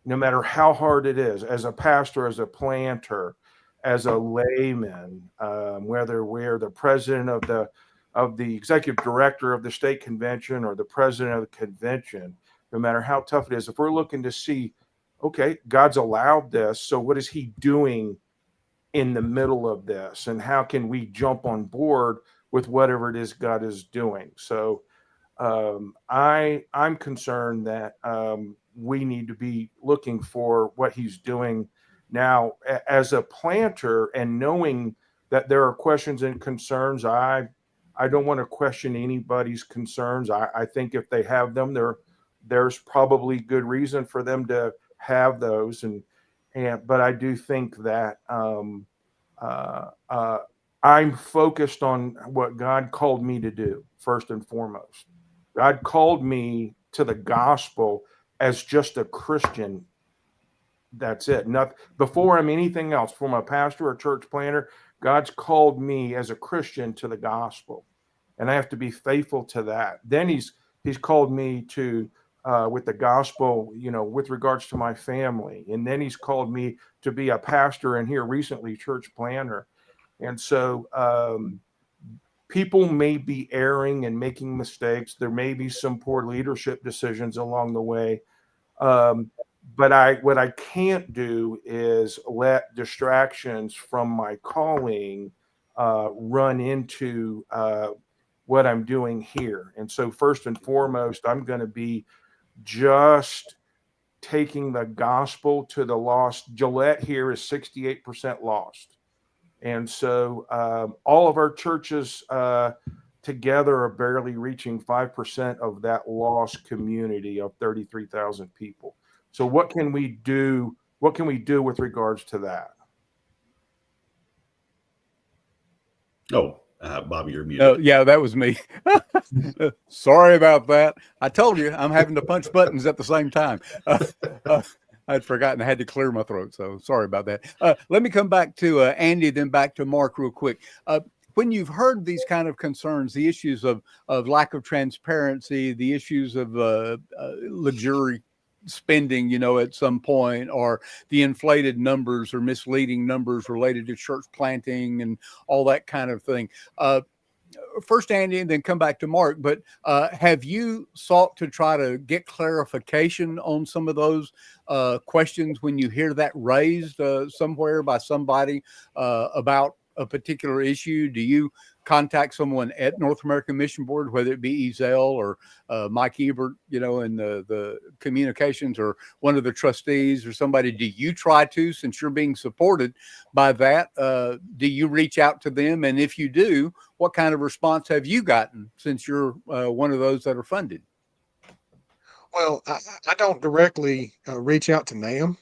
no matter how hard it is, as a pastor, as a planter, as a layman, whether we're the president of the executive director of the state convention or the president of the convention, no matter how tough it is, if we're looking to see, okay, God's allowed this, so what is he doing in the middle of this, and how can we jump on board with whatever it is God is doing? So I'm concerned that we need to be looking for what he's doing now as a planter, and knowing that there are questions and concerns. I don't want to question anybody's concerns. I think if they have them, there's probably good reason for them to have those. But I do think that I'm focused on what God called me to do first and foremost. God called me to the gospel as just a Christian. That's it. Not before I'm anything else. From a pastor or church planter, God's called me as a Christian to the gospel, and I have to be faithful to that. Then He's called me to with the gospel, with regards to my family, and then He's called me to be a pastor, and here recently church planter. And so people may be erring and making mistakes. There may be some poor leadership decisions along the way. But what I can't do is let distractions from my calling run into what I'm doing here. And so first and foremost, I'm going to be just taking the gospel to the lost. Gillette here is 68% lost. And so all of our churches together are barely reaching 5% of that lost community of 33,000 people. So what can we do? What can we do with regards to that? Oh, Bobby, you're muted. Oh, yeah, that was me. Sorry about that. I told you I'm having to punch buttons at the same time. I'd forgotten I had to clear my throat, so sorry about that. Let me come back to Andy, then back to Mark real quick. When you've heard these kind of concerns, the issues of lack of transparency, the issues of luxury spending, at some point, or the inflated numbers or misleading numbers related to church planting and all that kind of thing. First, Andy, and then come back to Mark, but have you sought to try to get clarification on some of those questions when you hear that raised somewhere by somebody about a particular issue? Do you contact someone at North American Mission Board, whether it be Ezel or Mike Ebert, in the communications, or one of the trustees or somebody? Do you try to, since you're being supported by that, do you reach out to them? And if you do, what kind of response have you gotten since you're one of those that are funded? Well, I don't directly reach out to NAMB.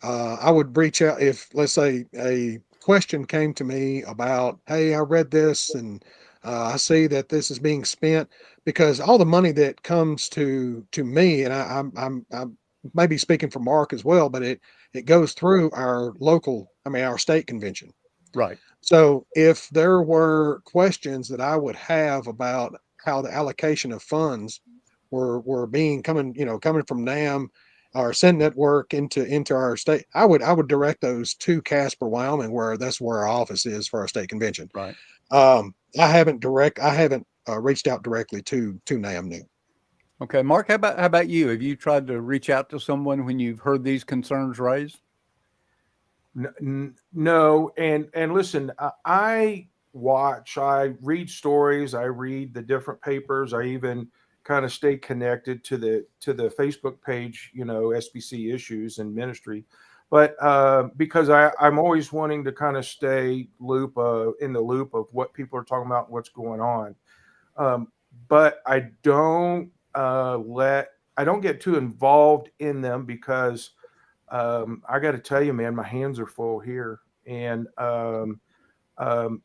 I would reach out if, let's say, a question came to me about, hey, I read this and I see that this is being spent, because all the money that comes to me, and I'm maybe speaking for Mark as well, but it goes through our our state convention. Right. So if there were questions that I would have about how the allocation of funds were coming from NAMB or Send Network into our state, I would direct those to Casper, Wyoming, that's where our office is for our state convention. Right. I haven't reached out directly to NAMB. Okay, Mark, how about you? Have you tried to reach out to someone when you've heard these concerns raised? No, and listen, I watch, I read stories, I read the different papers, I even kind of stay connected to the Facebook page, SBC Issues and Ministry, but because I'm always wanting to kind of stay in the loop of what people are talking about and what's going on, but I don't get too involved in them because I got to tell you, man, my hands are full here. And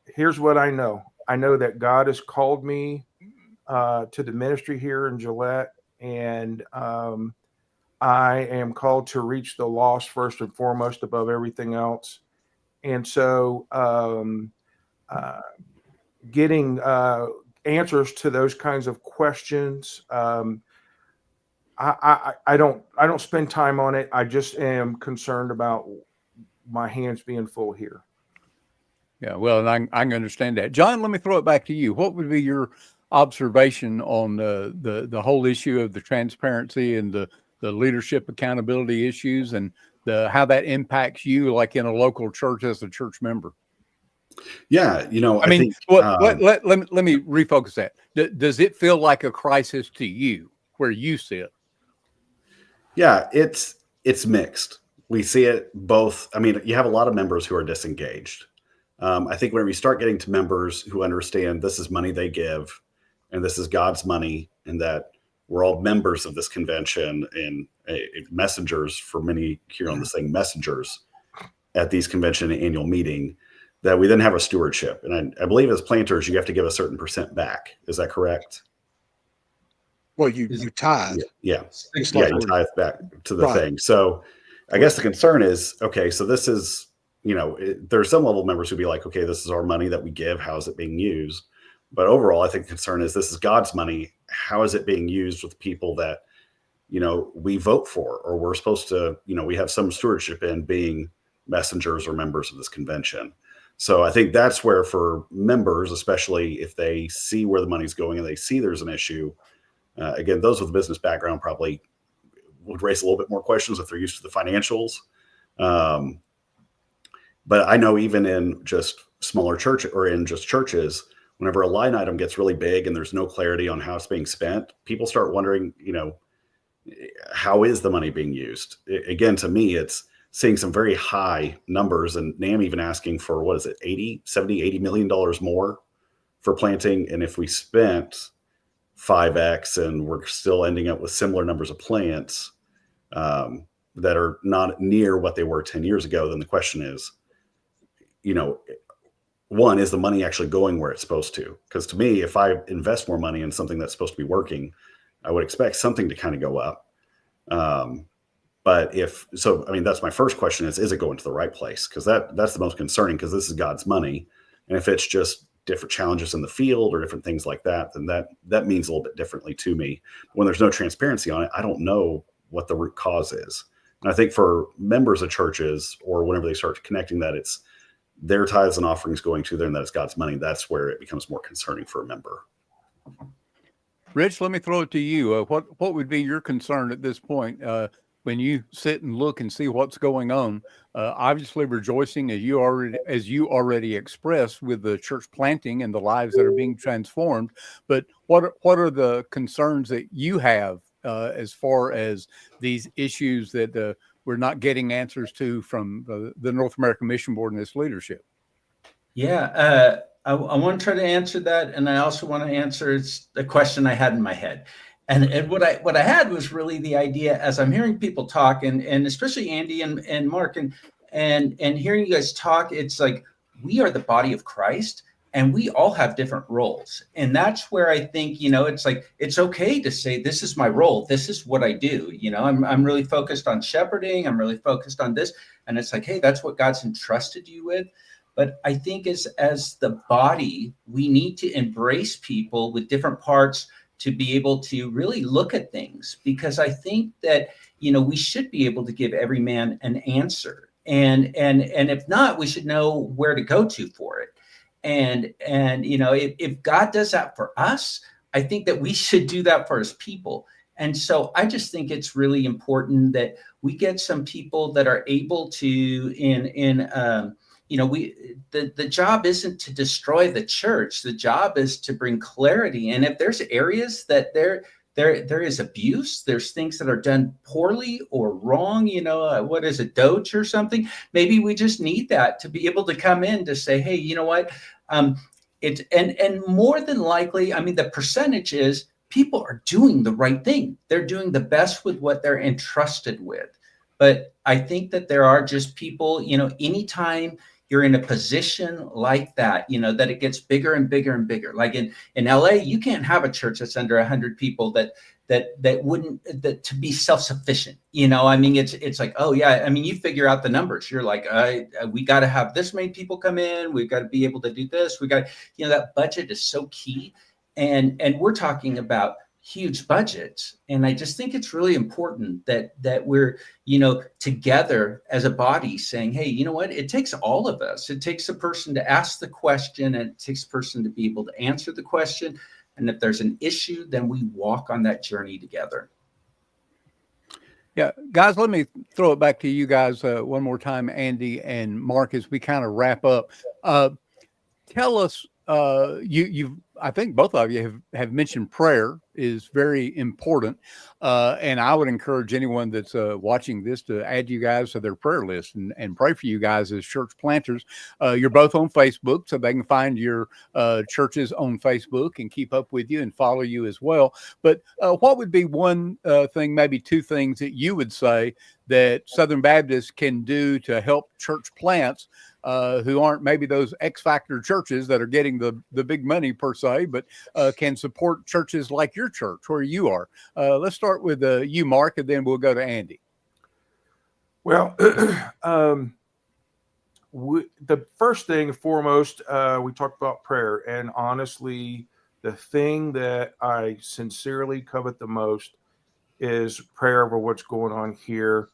here's what I know. I know that God has called me to the ministry here in Gillette, and I am called to reach the lost first and foremost above everything else. And so getting answers to those kinds of questions, I don't spend time on it. I just am concerned about my hands being full here. Yeah, well, and I can understand that. John, let me throw it back to you. What would be your observation on the whole issue of the transparency and the leadership accountability issues, and how that impacts you, like in a local church as a church member? Yeah, I mean, let me refocus that. Does it feel like a crisis to you where you sit? Yeah, it's mixed. We see it both. I mean, you have a lot of members who are disengaged. I think when we start getting to members who understand this is money they give, and this is God's money, and that we're all members of this convention and messengers, for many here on this thing, messengers at these convention and annual meeting, that we then have a stewardship. And I believe as planters, you have to give a certain percent back. Is that correct? Well, you tithe. Yeah. You tithe back to the thing. So I guess the concern is, okay, so this is, there's some level of members who'd be like, okay, this is our money that we give. How is it being used? But overall, I think the concern is this is God's money. How is it being used with people that, we vote for, or we're supposed to, we have some stewardship in being messengers or members of this convention. So I think that's where, for members, especially if they see where the money's going and they see there's an issue, again, those with a business background probably would raise a little bit more questions if they're used to the financials. But I know even in just smaller church or in just churches, whenever a line item gets really big and there's no clarity on how it's being spent, people start wondering, how is the money being used? Again, to me, it's seeing some very high numbers, and NAMB even asking for, what is it, $80 million more for planting. And if we spent 5X and we're still ending up with similar numbers of plants that are not near what they were 10 years ago, then the question is, one, is the money actually going where it's supposed to? Because to me, if I invest more money in something that's supposed to be working, I would expect something to kind of go up. But that's my first question is it going to the right place? Because that's the most concerning, because this is God's money. And if it's just different challenges in the field or different things like that, then that means a little bit differently to me. When there's no transparency on it, I don't know what the root cause is. And I think for members of churches, or whenever they start connecting that it's their tithes and offerings going to them, that it's God's money, that's where it becomes more concerning for a member. Rich, let me throw it to you. What would be your concern at this point when you sit and look and see what's going on? Obviously rejoicing, as you already expressed, with the church planting and the lives that are being transformed. But what are the concerns that you have as far as these issues that we're not getting answers to from the North American Mission Board and its leadership? Yeah, I want to try to answer that, and I also want to answer the question I had in my head. And what I had was really the idea, as I'm hearing people talk, and especially Andy and Mark, and hearing you guys talk, it's like we are the body of Christ, and we all have different roles. And that's where I think, it's like, it's okay to say, this is my role. This is what I do. I'm really focused on shepherding. I'm really focused on this. And it's like, hey, that's what God's entrusted you with. But I think as the body, we need to embrace people with different parts to be able to really look at things, because I think that, we should be able to give every man an answer. And if not, we should know where to go to for it. And if God does that for us, I think that we should do that for his people. And so I just think it's really important that we get some people that are able to the job isn't to destroy the church. The job is to bring clarity. And if there's areas that there is abuse, there's things that are done poorly or wrong, what is it, doge or something? Maybe we just need that to be able to come in to say, hey, you know what? It's and more than likely, I mean, the percentage is people are doing the right thing. They're doing the best with what they're entrusted with. But I think that there are just people, anytime you're in a position like that, that it gets bigger and bigger and bigger. Like in LA, you can't have a church that's under 100 people that wouldn't to be self-sufficient. I mean, it's like, oh yeah, I mean, you figure out the numbers. You're like, we got to have this many people come in. We've got to be able to do this. We got, that budget is so key. And we're talking about huge budgets. And I just think it's really important that we're, together as a body saying, hey, you know what? It takes all of us. It takes a person to ask the question, and it takes a person to be able to answer the question. And if there's an issue, then we walk on that journey together. Yeah, guys, let me throw it back to you guys one more time, Andy and Mark, as we kind of wrap up. Tell us, I think both of you have mentioned prayer is very important. And I would encourage anyone that's watching this to add you guys to their prayer list and pray for you guys as church planters. You're both on Facebook, so they can find your churches on Facebook and keep up with you and follow you as well. But what would be one thing, maybe two things that you would say that Southern Baptists can do to help church plants who aren't maybe those X Factor churches that are getting the big money per se, but can support churches like your church where you are? Let's start with you, Mark, and then we'll go to Andy. Well, the first thing and foremost, we talked about prayer, and honestly, the thing that I sincerely covet the most is prayer over what's going on here,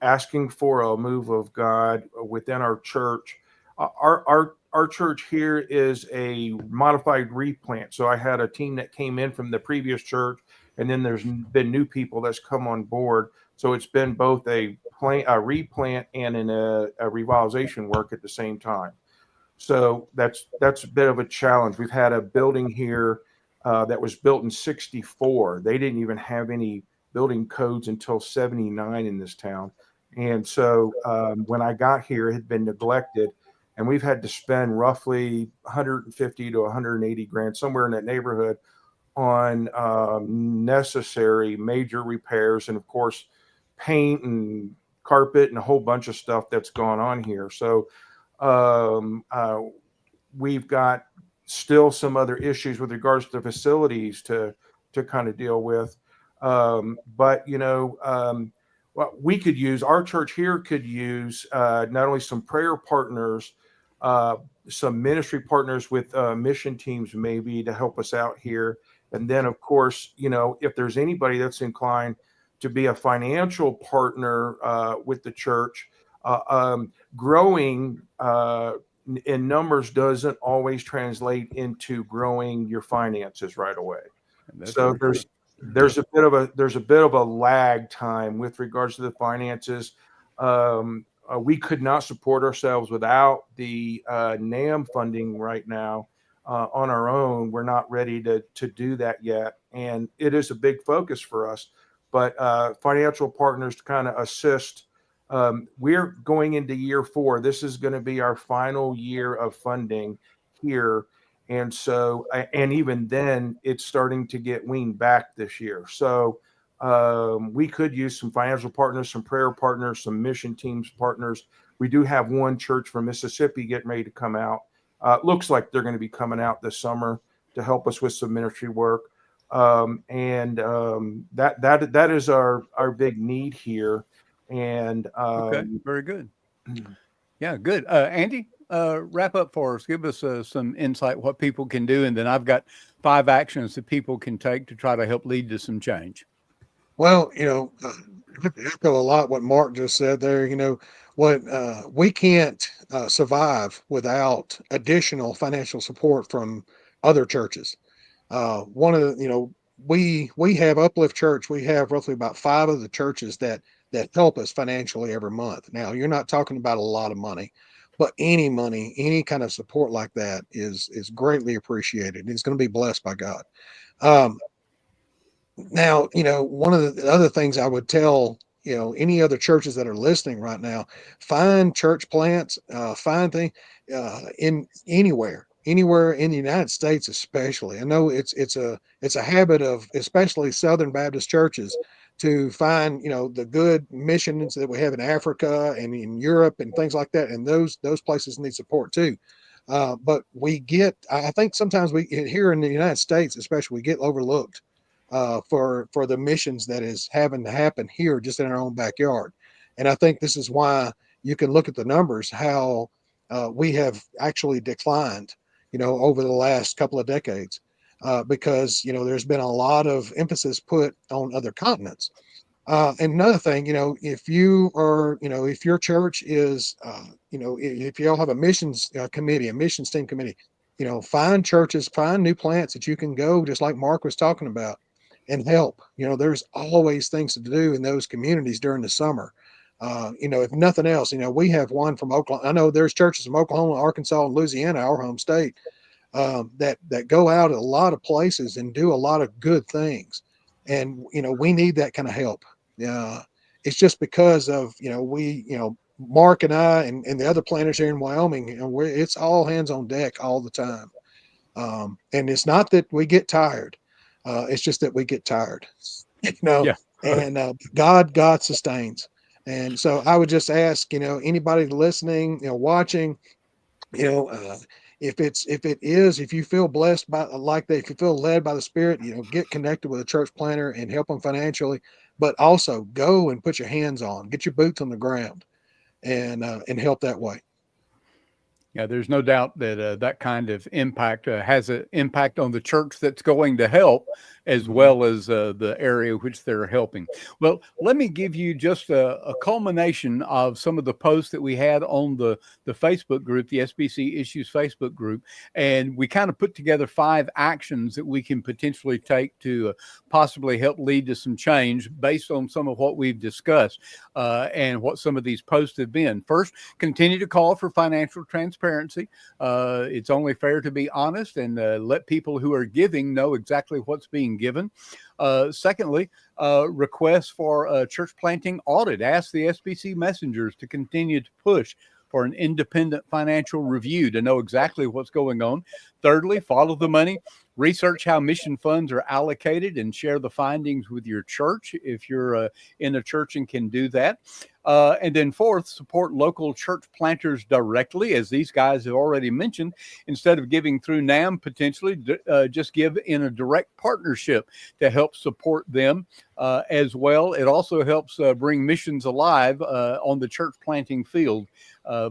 asking for a move of God within our church. Our church here is a modified replant. So I had a team that came in from the previous church, and then there's been new people that's come on board. So it's been both a replant and a revitalization work at the same time. So that's a bit of a challenge. We've had a building here that was built in '64. They didn't even have any building codes until '79 in this town. And so when I got here, it had been neglected, and we've had to spend roughly 150 to 180 grand, somewhere in that neighborhood, on necessary major repairs, and of course, paint and carpet and a whole bunch of stuff that's gone on here. So we've got still some other issues with regards to facilities to kind of deal with. But what we could use, our church here could use not only some prayer partners, some ministry partners with mission teams maybe to help us out here. And then, of course, if there's anybody that's inclined to be a financial partner with the church, growing in numbers doesn't always translate into growing your finances right away. So there's a bit of a lag time with regards to the finances. We could not support ourselves without the NAMB funding right now on our own. We're not ready to do that yet, and it is a big focus for us. But financial partners to kind of assist. We're going into year 4. This is going to be our final year of funding here. And so, and even then, it's starting to get weaned back this year. So we could use some financial partners, some prayer partners, some mission teams partners. We do have one church from Mississippi getting ready to come out. Looks like they're going to be coming out this summer to help us with some ministry work. That is our big need here. And okay, very good. Yeah, good. Andy, wrap up for us. Give us some insight what people can do, and then I've got 5 actions that people can take to try to help lead to some change. Well, I echo a lot what Mark just said there. we can't survive without additional financial support from other churches. One of the, we have Uplift Church. We have roughly about 5 of the churches that help us financially every month. Now, you're not talking about a lot of money, but any money, any kind of support like that is greatly appreciated. It's going to be blessed by God. Now, one of the other things I would tell, any other churches that are listening right now, find church plants, find things in anywhere in the United States, especially. I know it's a habit of, especially Southern Baptist churches, to find, the good missions that we have in Africa and in Europe and things like that. And those places need support too. But I think sometimes we here in the United States, especially, we get overlooked for the missions that is having to happen here just in our own backyard. And I think this is why you can look at the numbers, how we have actually declined, over the last couple of decades, because, there's been a lot of emphasis put on other continents. And another thing, if you are, if your church is, if you all have a missions committee, a missions team committee, find churches, find new plants that you can go, just like Mark was talking about, and help. There's always things to do in those communities during the summer. If nothing else, we have one from Oklahoma. I know there's churches from Oklahoma, Arkansas, and Louisiana, our home state, that go out a lot of places and do a lot of good things. And, we need that kind of help. It's just because of, Mark and I and the other planners here in Wyoming, it's all hands on deck all the time. And it's not that we get tired. It's just that we get tired, Yeah. and God sustains. And so I would just ask, anybody listening, watching, if you feel blessed by like that, if you feel led by the Spirit, get connected with a church planner and help them financially, but also go and put your hands on, get your boots on the ground, and help that way. Yeah, there's no doubt that that kind of impact has an impact on the church that's going to help, as well as the area which they're helping. Well, let me give you just a culmination of some of the posts that we had on the Facebook group, the SBC Issues Facebook group, and we kind of put together 5 actions that we can potentially take to possibly help lead to some change based on some of what we've discussed and what some of these posts have been. First, continue to call for financial transparency. It's only fair to be honest and let people who are giving know exactly what's being given. Secondly, requests for a church planting audit. Ask the SBC messengers to continue to push for an independent financial review to know exactly what's going on. Thirdly, follow the money. Research how mission funds are allocated and share the findings with your church if you're in a church and can do that. And then fourth, support local church planters directly, as these guys have already mentioned. Instead of giving through NAMB, potentially just give in a direct partnership to help support them as well. It also helps bring missions alive on the church planting field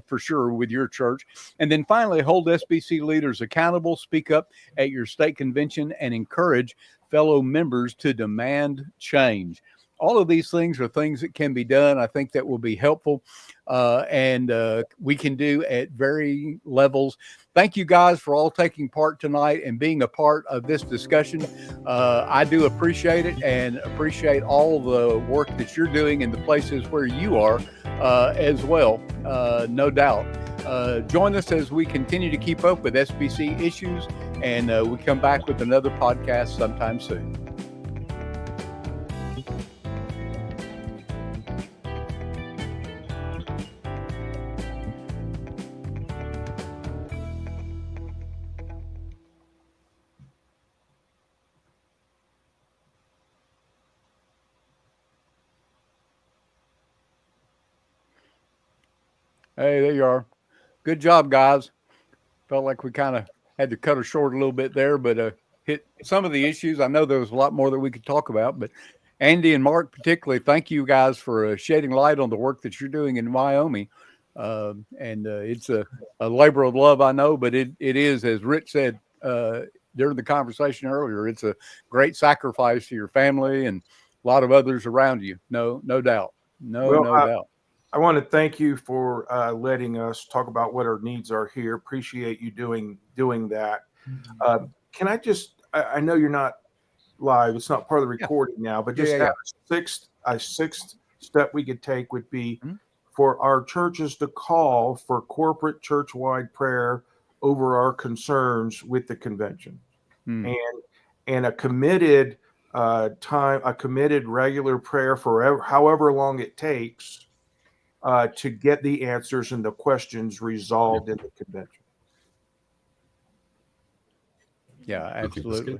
for sure with your church. And then finally, hold SBC leaders accountable, speak up at your state convention, and encourage fellow members to demand change. All of these things are things that can be done. I think that will be helpful and we can do at varying levels. Thank you guys for all taking part tonight and being a part of this discussion. I do appreciate it and appreciate all the work that you're doing in the places where you are as well, no doubt. Join us as we continue to keep up with SBC issues, and we come back with another podcast sometime soon. Hey, there you are. Good job, guys. Felt like we kind of had to cut her short a little bit there, but hit some of the issues. I know there was a lot more that we could talk about, but Andy and Mark particularly, thank you guys for shedding light on the work that you're doing in Wyoming. And it's a labor of love, I know, but it is, as Rich said during the conversation earlier, it's a great sacrifice to your family and a lot of others around you. No doubt. No doubt. I want to thank you for letting us talk about what our needs are here. Appreciate you doing that. Can I just? I know you're not live; it's not part of the recording now. But just a sixth step we could take would be for our churches to call for corporate church-wide prayer over our concerns with the convention, and a committed a committed regular prayer for however long it takes to get the answers and the questions resolved in the convention. Yeah, absolutely.